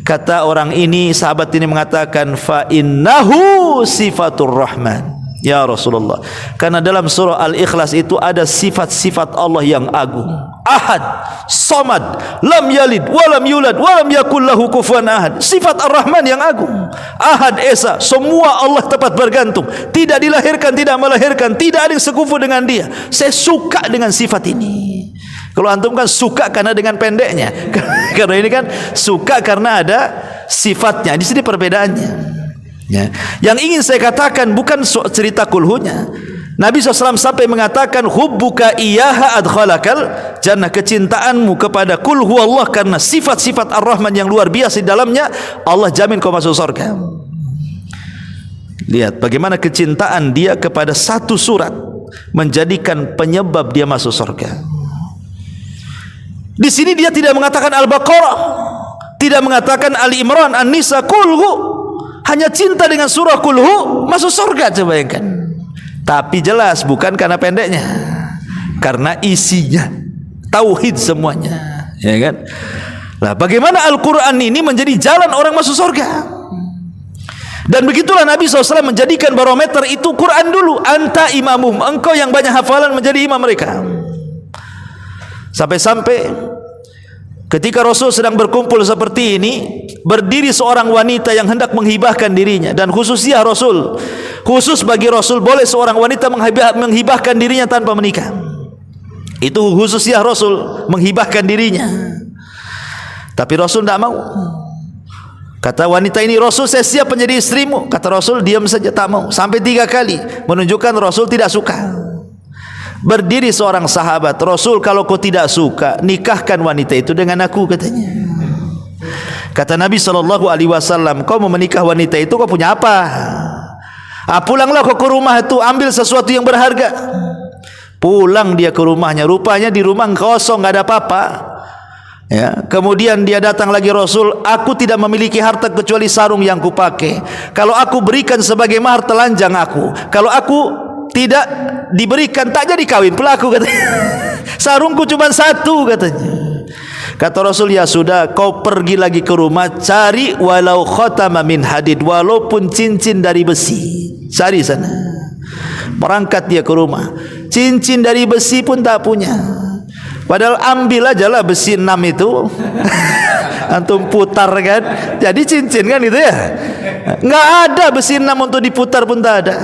Kata orang ini, sahabat ini mengatakan, fa innahu sifatur rahman. Ya Rasulullah, karena dalam surah Al-Ikhlas itu ada sifat-sifat Allah yang agung. Ahad, Samad, lam yalid, walam yulad, walam yakul lahu kufuwan ahad. Sifat Ar-Rahman yang agung. Ahad, Esa, semua Allah tepat bergantung. Tidak dilahirkan, tidak melahirkan, tidak ada yang sekufu dengan dia. Saya suka dengan sifat ini. Kalau antum kan suka karena dengan pendeknya. Karena ini kan suka karena ada sifatnya. Di sini perbedaannya. Ya. Yang ingin saya katakan bukan cerita kulhunya. Nabi SAW sampai mengatakan, hubbuka iyaha adkhalakal jannah, kecintaanmu kepada kulhu Allah karena sifat-sifat Ar-Rahman yang luar biasa di dalamnya, Allah jamin kau masuk surga. Lihat bagaimana kecintaan dia kepada satu surat menjadikan penyebab dia masuk surga. Di sini dia tidak mengatakan Al-Baqarah, tidak mengatakan Ali Imran, An-Nisa, kulhu. Hanya cinta dengan surah kulhu masuk surga, coba bayangkan. Tapi jelas bukan karena pendeknya, karena isinya tauhid semuanya, ya kan? Nah, bagaimana Al-Quran ini menjadi jalan orang masuk surga? Dan begitulah Nabi SAW menjadikan barometer itu Quran dulu. Anta imamum, engkau yang banyak hafalan menjadi imam mereka. Sampai-sampai ketika Rasul sedang berkumpul seperti ini, berdiri seorang wanita yang hendak menghibahkan dirinya. Dan khususnya Rasul, khusus bagi Rasul boleh seorang wanita menghibahkan dirinya tanpa menikah. Itu khususnya Rasul menghibahkan dirinya. Tapi Rasul tidak mau. Kata wanita ini, Rasul saya siap menjadi istrimu. Kata Rasul, diam saja, tak mau. Sampai 3 kali menunjukkan Rasul tidak suka. Berdiri seorang sahabat, Rasul kalau kau tidak suka, nikahkan wanita itu dengan aku, katanya. Kata Nabi SAW, kau mau menikah wanita itu, kau punya apa? Pulanglah kau ke rumah itu, ambil sesuatu yang berharga. Pulang dia ke rumahnya, rupanya di rumah kosong, gak ada apa-apa. Ya, kemudian dia datang lagi, Rasul, aku tidak memiliki harta kecuali sarung yang kupakai. Kalau aku berikan sebagai mahar, telanjang aku. Kalau aku tidak diberikan, tak jadi kawin pula aku, katanya. Sarungku cuma 1, katanya. Kata Rasul, ya sudah, kau pergi lagi ke rumah, cari walau khatama min hadid, walaupun cincin dari besi, cari sana. Berangkat dia ke rumah, cincin dari besi pun tak punya. Padahal ambil aja lah besi 6 itu. Antum putar kan, jadi cincin kan itu ya. Nggak ada besi 6 untuk diputar pun tak ada.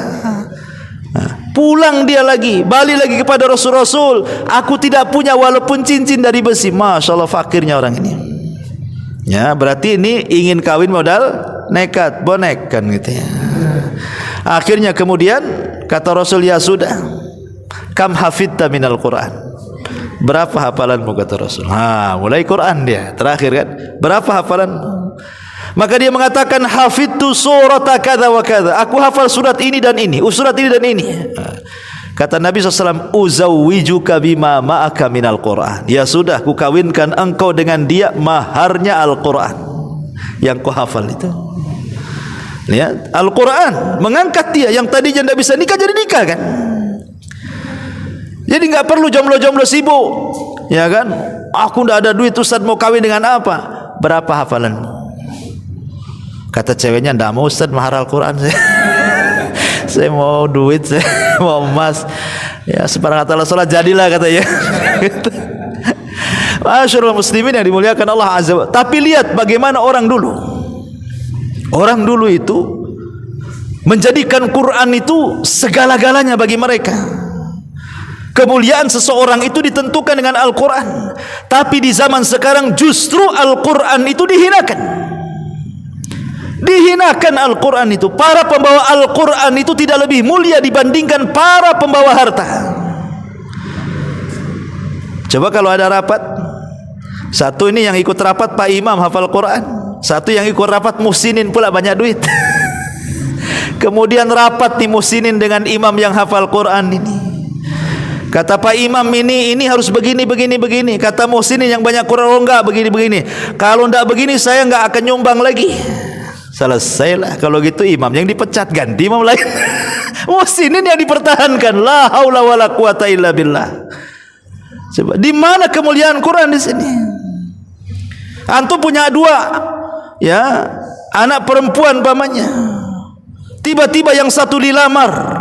Pulang dia lagi, balik lagi kepada Rasul, aku tidak punya walaupun cincin dari besi. Masya Allah, fakirnya orang ini. Ya, berarti ini ingin kawin modal nekat, bonek kan gitu ya. Akhirnya kemudian kata Rasul, ya sudah, kam hafidta minal Quran, berapa hafalanmu, kata Rasul. Mulai Quran dia terakhir kan, berapa hafalanmu? Maka dia mengatakan, hafidtu surata kadza wa kadza, aku hafal surat ini dan ini, surat ini dan ini. Kata Nabi SAW, uzawwijuka bima ma'aka minal Qur'an. Ya sudah, ku kawinkan engkau dengan dia, maharnya Al-Quran yang kau hafal itu. Lihat, Al-Quran mengangkat dia yang tadinya tidak bisa nikah jadi nikah kan. Jadi enggak perlu jomblo-jomblo sibuk, ya kan? Aku tidak ada duit, Ustaz mau kawin dengan apa? Berapa hafalan? Kata ceweknya, tidak mau Ustaz, mahar Al-Quran saya mau duit, saya mau emas. Ya seperangkat alat sholat jadilah katanya. Masyaallah muslimin yang dimuliakan Allah Azza wa. Tapi lihat bagaimana orang dulu. Orang dulu itu menjadikan Quran itu segala-galanya bagi mereka. Kemuliaan seseorang itu ditentukan dengan Al-Quran. Tapi di zaman sekarang justru Al-Quran itu dihinakan. Dihinakan Al-Quran itu. Para pembawa Al-Quran itu tidak lebih mulia dibandingkan para pembawa harta. Coba kalau ada rapat, satu ini yang ikut rapat Pak Imam hafal Quran, satu yang ikut rapat muhsinin pula banyak duit. Kemudian rapat nih muhsinin dengan imam yang hafal Quran ini. Kata Pak Imam ini harus begini. Kata muhsinin yang banyak Quran, oh enggak begini. Kalau enggak begini saya enggak akan nyumbang lagi. Selesailah kalau gitu, imam yang dipecat ganti imam lain. Muhsinin yang dipertahankan. La haula wala quwata illa billah. Coba di mana kemuliaan Quran di sini? Antum punya dua ya anak perempuan pamannya. Tiba-tiba yang satu dilamar.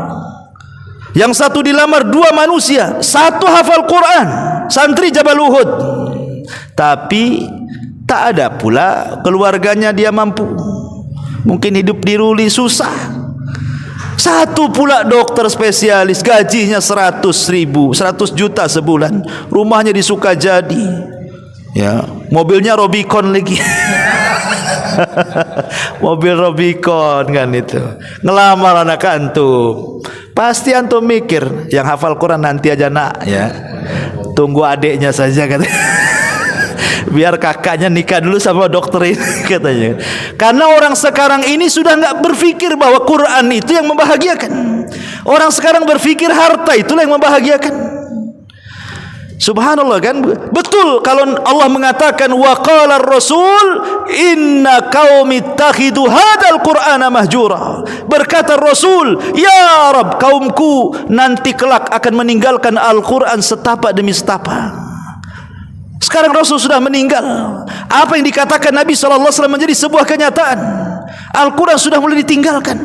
Yang satu dilamar dua manusia, satu hafal Quran, santri Jabal Uhud. Tapi tak ada pula keluarganya dia mampu. Mungkin hidup di Ruli susah. Satu pula dokter spesialis, gajinya 100 juta sebulan, rumahnya di Sukajadi, ya, mobilnya Robicon lagi. Mobil Robicon kan itu. Ngelamar anak antum. Pasti antum mikir, yang hafal Quran nanti aja nak, ya. Tunggu adiknya saja katanya. Biar kakaknya nikah dulu sama dokter ini katanya. Karena orang sekarang ini sudah enggak berpikir bahwa Quran itu yang membahagiakan. Orang sekarang berpikir harta itulah yang membahagiakan. Subhanallah kan? Betul kalau Allah mengatakan wa qala ar-rasul inna qaumi ittakhidu hadzal qur'ana mahjura. Berkata Rasul, ya Rabb, kaumku nanti kelak akan meninggalkan Al-Qur'an setapak demi setapak. Sekarang Rasul sudah meninggal. Apa yang dikatakan Nabi SAW menjadi sebuah kenyataan. Al-Quran sudah mulai ditinggalkan.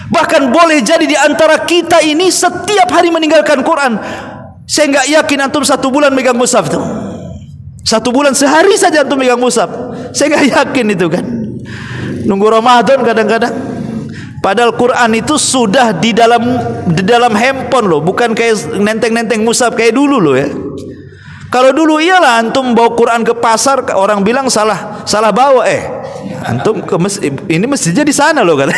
Bahkan boleh jadi di antara kita ini setiap hari meninggalkan Quran. Saya enggak yakin antum 1 bulan megang mushaf itu. 1 bulan sehari saja antum megang mushaf. Saya enggak yakin itu kan. Nunggu Ramadan kadang-kadang. Padahal Quran itu sudah di dalam handphone loh, bukan kayak nenteng-nenteng mushaf kayak dulu loh ya. Kalau dulu iyalah antum bawa Quran ke pasar, orang bilang salah bawa. Antum ke ini masjidnya di sana loh kan.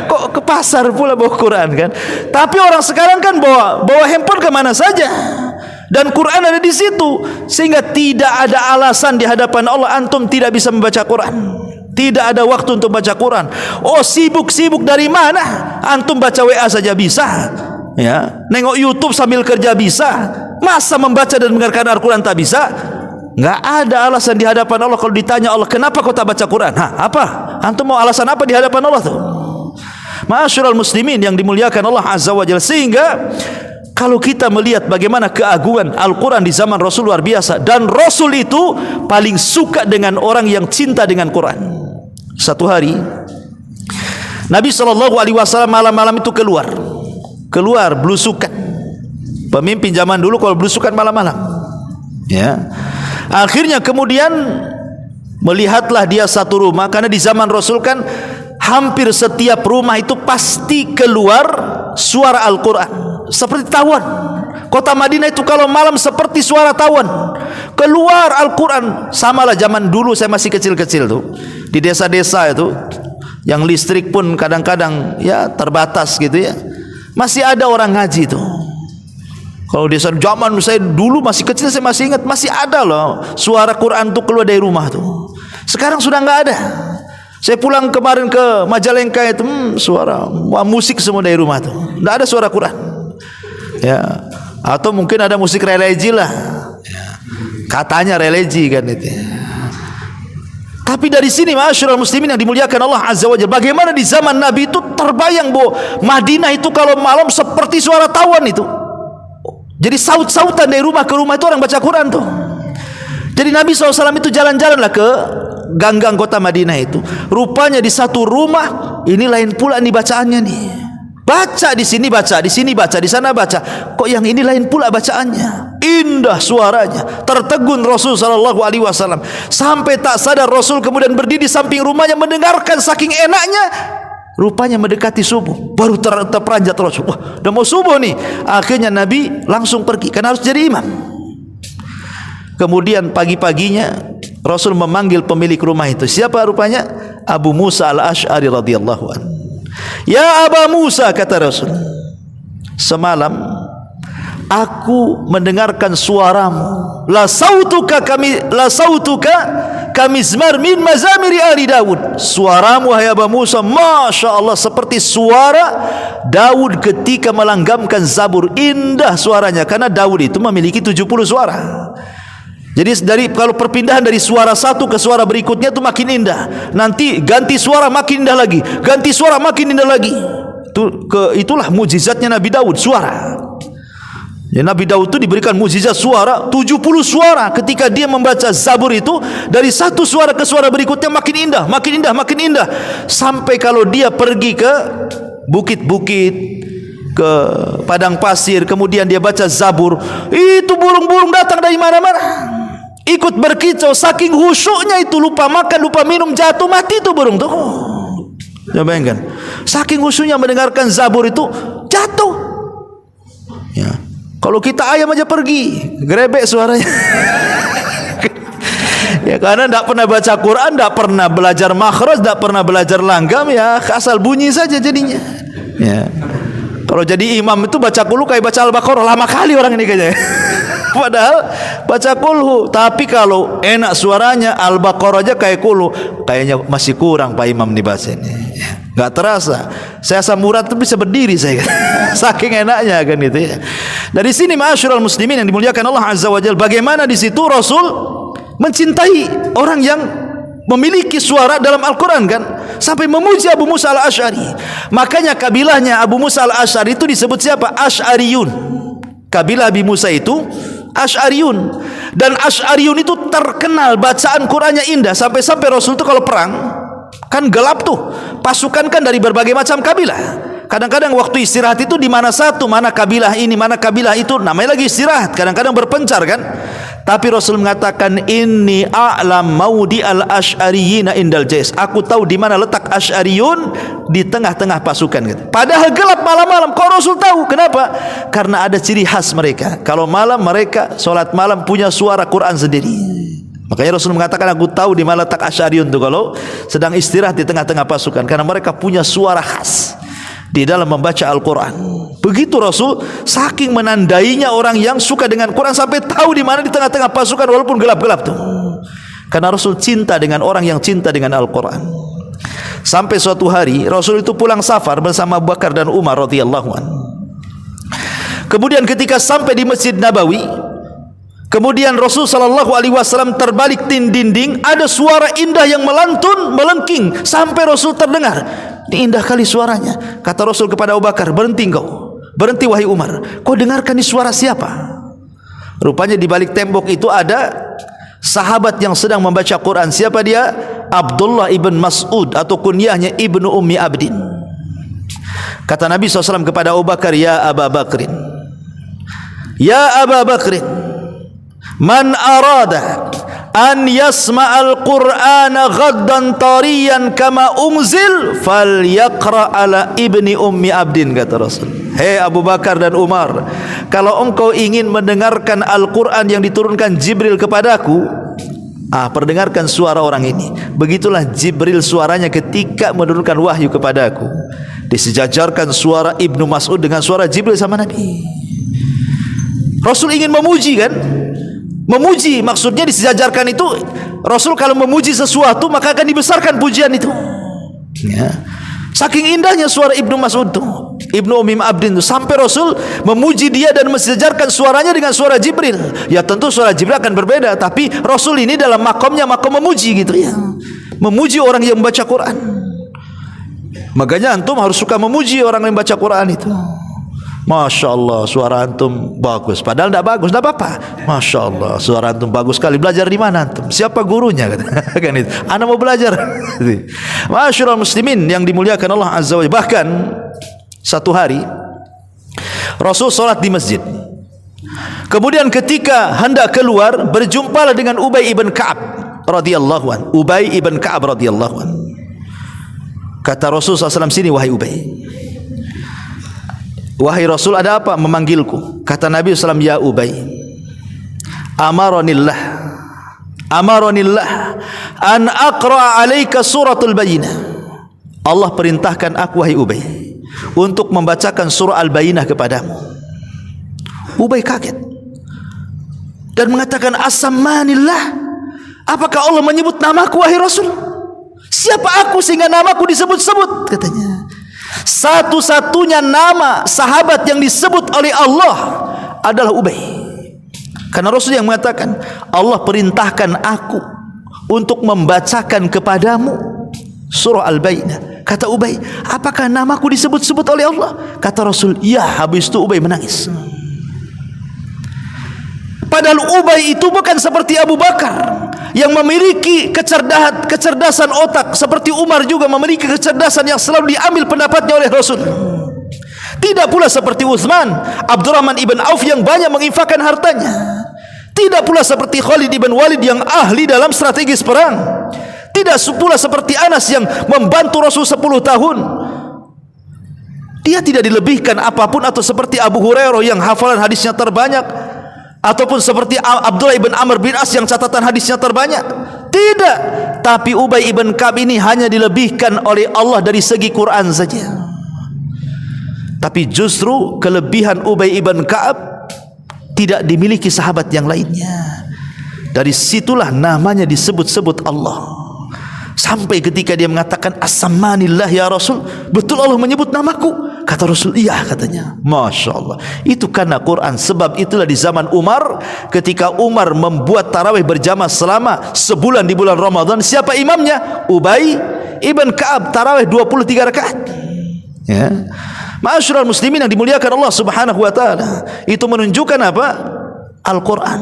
Kok ke pasar pula bawa Quran kan? Tapi orang sekarang kan bawa handphone kemana saja. Dan Quran ada di situ, sehingga tidak ada alasan di hadapan Allah antum tidak bisa membaca Quran. Tidak ada waktu untuk baca Quran. Oh, sibuk dari mana? Antum baca WA saja bisa. Ya, nengok YouTube sambil kerja bisa. Masa membaca dan mendengarkan Al-Quran tak bisa? Enggak ada alasan di hadapan Allah. Kalau ditanya Allah, kenapa kau tak baca Quran? Apa? Antum mau alasan apa di hadapan Allah tuh? Ma'asyiral muslimin yang dimuliakan Allah Azza wa Jalla. Sehingga kalau kita melihat bagaimana keagungan Al-Quran di zaman Rasul luar biasa, dan Rasul itu paling suka dengan orang yang cinta dengan Quran. Satu hari Nabi SAW malam-malam itu keluar belusukan. Pemimpin zaman dulu kalau belusukan malam-malam, ya. Akhirnya kemudian melihatlah dia satu rumah, karena di zaman Rasul kan hampir setiap rumah itu pasti keluar suara Al-Quran seperti tawon. Kota Madinah itu kalau malam seperti suara tawon, keluar Al-Quran. Samalah zaman dulu saya masih kecil-kecil tuh, di desa-desa itu yang listrik pun kadang-kadang ya terbatas gitu ya, masih ada orang ngaji tuh. Kalau desa zaman saya dulu masih kecil, saya masih ingat masih ada loh suara Quran tuh keluar dari rumah tuh. Sekarang sudah enggak ada. Saya pulang kemarin ke Majalengka itu suara musik semua dari rumah tuh. Enggak ada suara Quran. ya. Atau mungkin ada musik religi lah, ya. Katanya religi kan itu. Tapi dari sini ma'asyiral muslimin yang dimuliakan Allah Azza wa Jalla, bagaimana di zaman Nabi itu terbayang bahwa Madinah itu kalau malam seperti suara tawon itu. Jadi saut-sautan dari rumah ke rumah itu orang baca Quran tuh. Jadi Nabi SAW itu jalan-jalanlah ke gang-gang kota Madinah itu. Rupanya di satu rumah ini lain pula nih bacaannya nih. Baca di sini baca, di sini baca, di sana baca. Kok yang ini lain pula bacaannya? Indah suaranya. Tertegun Rasul sallallahu alaihi wasallam. Sampai tak sadar Rasul kemudian berdiri di samping rumahnya mendengarkan saking enaknya. Rupanya mendekati subuh. Baru terperanjat Rasul. Wah, udah mau subuh nih. Akhirnya Nabi langsung pergi karena harus jadi imam. Kemudian pagi-paginya Rasul memanggil pemilik rumah itu. Siapa rupanya? Abu Musa al-Ash'ari radhiyallahu anhu. Ya Aba Musa, kata Rasul, semalam aku mendengarkan suaramu. La sautuka kamizmar min mazamiri ali Daud. Suaramu hai Aba Musa, Masya Allah, seperti suara Daud ketika melanggamkan Zabur. Indah suaranya, karena Daud itu memiliki 70 suara. Jadi kalau perpindahan dari suara satu ke suara berikutnya itu makin indah. Nanti ganti suara makin indah lagi, ganti suara makin indah lagi. Itulah mukjizatnya Nabi Daud, suara. Ya, Nabi Daud itu diberikan mukjizat suara, 70 suara. Ketika dia membaca Zabur itu, dari satu suara ke suara berikutnya makin indah, makin indah, makin indah. Sampai kalau dia pergi ke bukit-bukit, ke padang pasir, kemudian dia baca Zabur, itu burung-burung datang dari mana-mana, ikut berkicau. Saking khusyuknya itu, lupa makan, lupa minum, jatuh mati itu burung tuh. Ya bayangkan, saking khusyuknya mendengarkan Zabur itu, jatuh. Ya, kalau kita ayam aja pergi, grebek suaranya. Ya, karena tidak pernah baca Quran, tidak pernah belajar makhraj, tidak pernah belajar langgam, ya asal bunyi saja jadinya. Ya. Kalau jadi imam itu baca kulhu kayak baca Al-Baqarah, lama kali orang ini kayaknya. Padahal baca kulhu, tapi kalau enak suaranya Al-Baqarah aja kayak kulhu, kayaknya masih kurang Pak Imam nih baca ini. Enggak terasa. Saya samurat itu bisa berdiri saya. Saking enaknya kan itu ya. Dari sini ma'asyiral muslimin yang dimuliakan Allah Azza wa Jalla, bagaimana di situ Rasul mencintai orang yang memiliki suara dalam Al-Quran kan, sampai memuji Abu Musa al-Ash'ari. Makanya kabilahnya Abu Musa al-Ash'ari itu disebut siapa? Ash'ariyun. Kabilah Abi Musa itu Ash'ariyun. Dan Ash'ariyun itu terkenal bacaan Qurannya indah. Sampai-sampai Rasul itu kalau perang kan gelap tuh, pasukan kan dari berbagai macam kabilah. Kadang-kadang waktu istirahat itu di mana satu, mana kabilah ini, mana kabilah itu, namanya lagi istirahat. Kadang-kadang berpencar kan. Tapi Rasul mengatakan, inni a'lam maudi al-ash'ariyina indal jais. Aku tahu di mana letak Ash'ariyun, di tengah-tengah pasukan gitu. Padahal gelap malam-malam. Kok Rasul tahu? Kenapa? Karena ada ciri khas mereka. Kalau malam mereka solat malam punya suara Quran sendiri. Makanya Rasul mengatakan, aku tahu di mana letak Ash'ariyun itu kalau sedang istirahat di tengah-tengah pasukan, karena mereka punya suara khas di dalam membaca Al-Quran. Begitu Rasul saking menandainya orang yang suka dengan Quran, sampai tahu di mana di tengah-tengah pasukan walaupun gelap-gelap tuh. Karena Rasul cinta dengan orang yang cinta dengan Al-Quran. Sampai suatu hari Rasul itu pulang safar bersama Abu Bakar dan Umar radhiyallahu anhu. Kemudian ketika sampai di Masjid Nabawi, kemudian Rasul sallallahu alaihi wasallam terbalik dinding, ada suara indah yang melantun, melengking sampai Rasul terdengar. Ini indah kali suaranya. Kata Rasul kepada Abu Bakar, berhenti engkau, berhenti wahai Umar. Kau dengarkan ini suara siapa? Rupanya di balik tembok itu ada sahabat yang sedang membaca Quran. Siapa dia? Abdullah ibn Mas'ud, atau kunyahnya Ibnu Ummi Abdin. Kata Nabi SAW kepada Abu Bakar, ya Aba Bakrin, ya Aba Bakrin, man arada an yasma'al Qur'ana ghaddan tariyan kama unzil falyaqra ala Ibni Ummi Abdin, kata Rasul. Hei Abu Bakar dan Umar, kalau engkau ingin mendengarkan Al-Quran yang diturunkan Jibril kepadaku, perdengarkan suara orang ini. Begitulah Jibril suaranya ketika menurunkan wahyu kepadaku. Disejajarkan suara Ibnu Mas'ud dengan suara Jibril sama Nabi. Rasul ingin memuji kan? Memuji, maksudnya disejajarkan itu, Rasul kalau memuji sesuatu maka akan dibesarkan pujian itu. Ya. Saking indahnya suara Ibnu Mas'ud itu, Ibnu Ummi Abdin itu, sampai Rasul memuji dia dan mensejarkan suaranya dengan suara Jibril. Ya tentu suara Jibril akan berbeda, tapi Rasul ini dalam makomnya makom memuji gitu ya, memuji orang yang membaca Quran. Makanya antum harus suka memuji orang yang baca Quran itu. Masya Allah, suara antum bagus. Padahal tidak bagus, tidak apa-apa. Masya Allah, suara antum bagus sekali. Belajar di mana antum? Siapa gurunya? Kan itu. Anak mau belajar. Masyaallah muslimin yang dimuliakan Allah Azza wa Jalla. Bahkan satu hari Rasul salat di masjid. Kemudian ketika hendak keluar, berjumpalah dengan Ubay ibn Ka'ab radhiyallahu an. Ubay ibn Ka'ab radhiyallahu an. Kata Rasul SAW, sini wahai Ubay. Wahai Rasul, ada apa memanggilku? Kata Nabi SAW, ya Ubay, amaranillah an aqra alaika suratul Bayyinah. Allah perintahkan aku wahai Ubay untuk membacakan surah Al-Bayyinah kepadamu. Ubay kaget dan mengatakan, asamanillah, apakah Allah menyebut namaku wahai Rasul? Siapa aku sehingga namaku disebut-sebut? Katanya, satu-satunya nama sahabat yang disebut oleh Allah adalah Ubay. Karena Rasul yang mengatakan, Allah perintahkan aku untuk membacakan kepadamu surah Al-Bayyinah. Kata Ubay, apakah namaku disebut-sebut oleh Allah? Kata Rasul, ya. Habis itu Ubay menangis. Padahal Ubay itu bukan seperti Abu Bakar yang memiliki kecerdasan otak, seperti Umar juga memiliki kecerdasan yang selalu diambil pendapatnya oleh Rasul. Tidak pula seperti Utsman, Abdurrahman ibn Auf yang banyak menginfakkan hartanya. Tidak pula seperti Khalid ibn Walid yang ahli dalam strategis perang. Tidak pula seperti Anas yang membantu Rasul 10 tahun. Dia tidak dilebihkan apapun, atau seperti Abu Hurairah yang hafalan hadisnya terbanyak, ataupun seperti Abdullah ibn Amr bin As yang catatan hadisnya terbanyak. Tidak. Tapi Ubay ibn Ka'ab ini hanya dilebihkan oleh Allah dari segi Quran saja. Tapi justru kelebihan Ubay ibn Ka'ab tidak dimiliki sahabat yang lainnya. Dari situlah namanya disebut-sebut Allah. Sampai ketika dia mengatakan, as-samanillah ya Rasul, betul Allah menyebut namaku? Kata Rasul, iya katanya. Masya Allah. Itu karena Quran. Sebab itulah di zaman Umar, ketika Umar membuat tarawih berjamaah selama sebulan di bulan Ramadan, siapa imamnya? Ubay ibn Ka'ab, tarawih 23 rakaat. Ya. Ma'asyiral muslimin yang dimuliakan Allah Subhanahu wa taala. Itu menunjukkan apa? Al-Quran.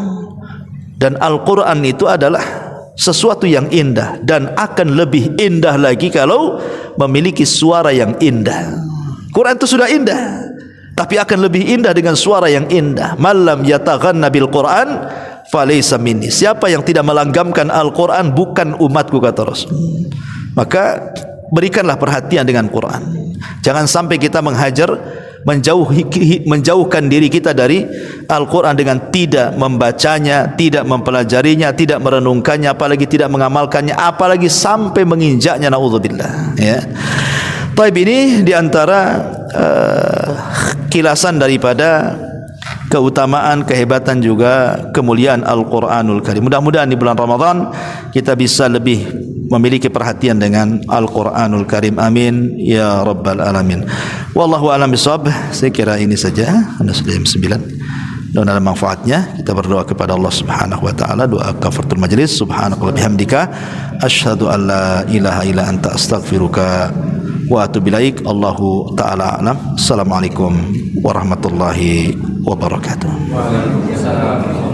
Dan Al-Quran itu adalah sesuatu yang indah, dan akan lebih indah lagi kalau memiliki suara yang indah. Quran itu sudah indah, tapi akan lebih indah dengan suara yang indah. Malam yataghanna bil Quran falaysa minni. Siapa yang tidak melanggamkan Al-Quran bukan umatku, kata Rasul. Maka berikanlah perhatian dengan Quran. Jangan sampai kita menjauhkan diri kita dari Al-Quran dengan tidak membacanya, tidak mempelajarinya, tidak merenungkannya, apalagi tidak mengamalkannya, apalagi sampai menginjaknya, naudzubillah. Ya. Taib, ini diantara kilasan daripada keutamaan, kehebatan juga kemuliaan Al-Quranul Karim. Mudah-mudahan di bulan Ramadan kita bisa lebih memiliki perhatian dengan Al-Quranul Karim. Amin ya rabbal alamin. Wallahu a'lam bishawab. Saya kira ini saja. Anda sudah jam 9. Dan ada manfaatnya. Kita berdoa kepada Allah Subhanahu wa taala. Doa kafaratul majlis. Subhanakallah bihamdika asyhadu an la ilaha illa anta astaghfiruka wa atubu ilaik. Allahu taala a'lam. Assalamualaikum warahmatullahi wabarakatuh. Waalaikumsalam.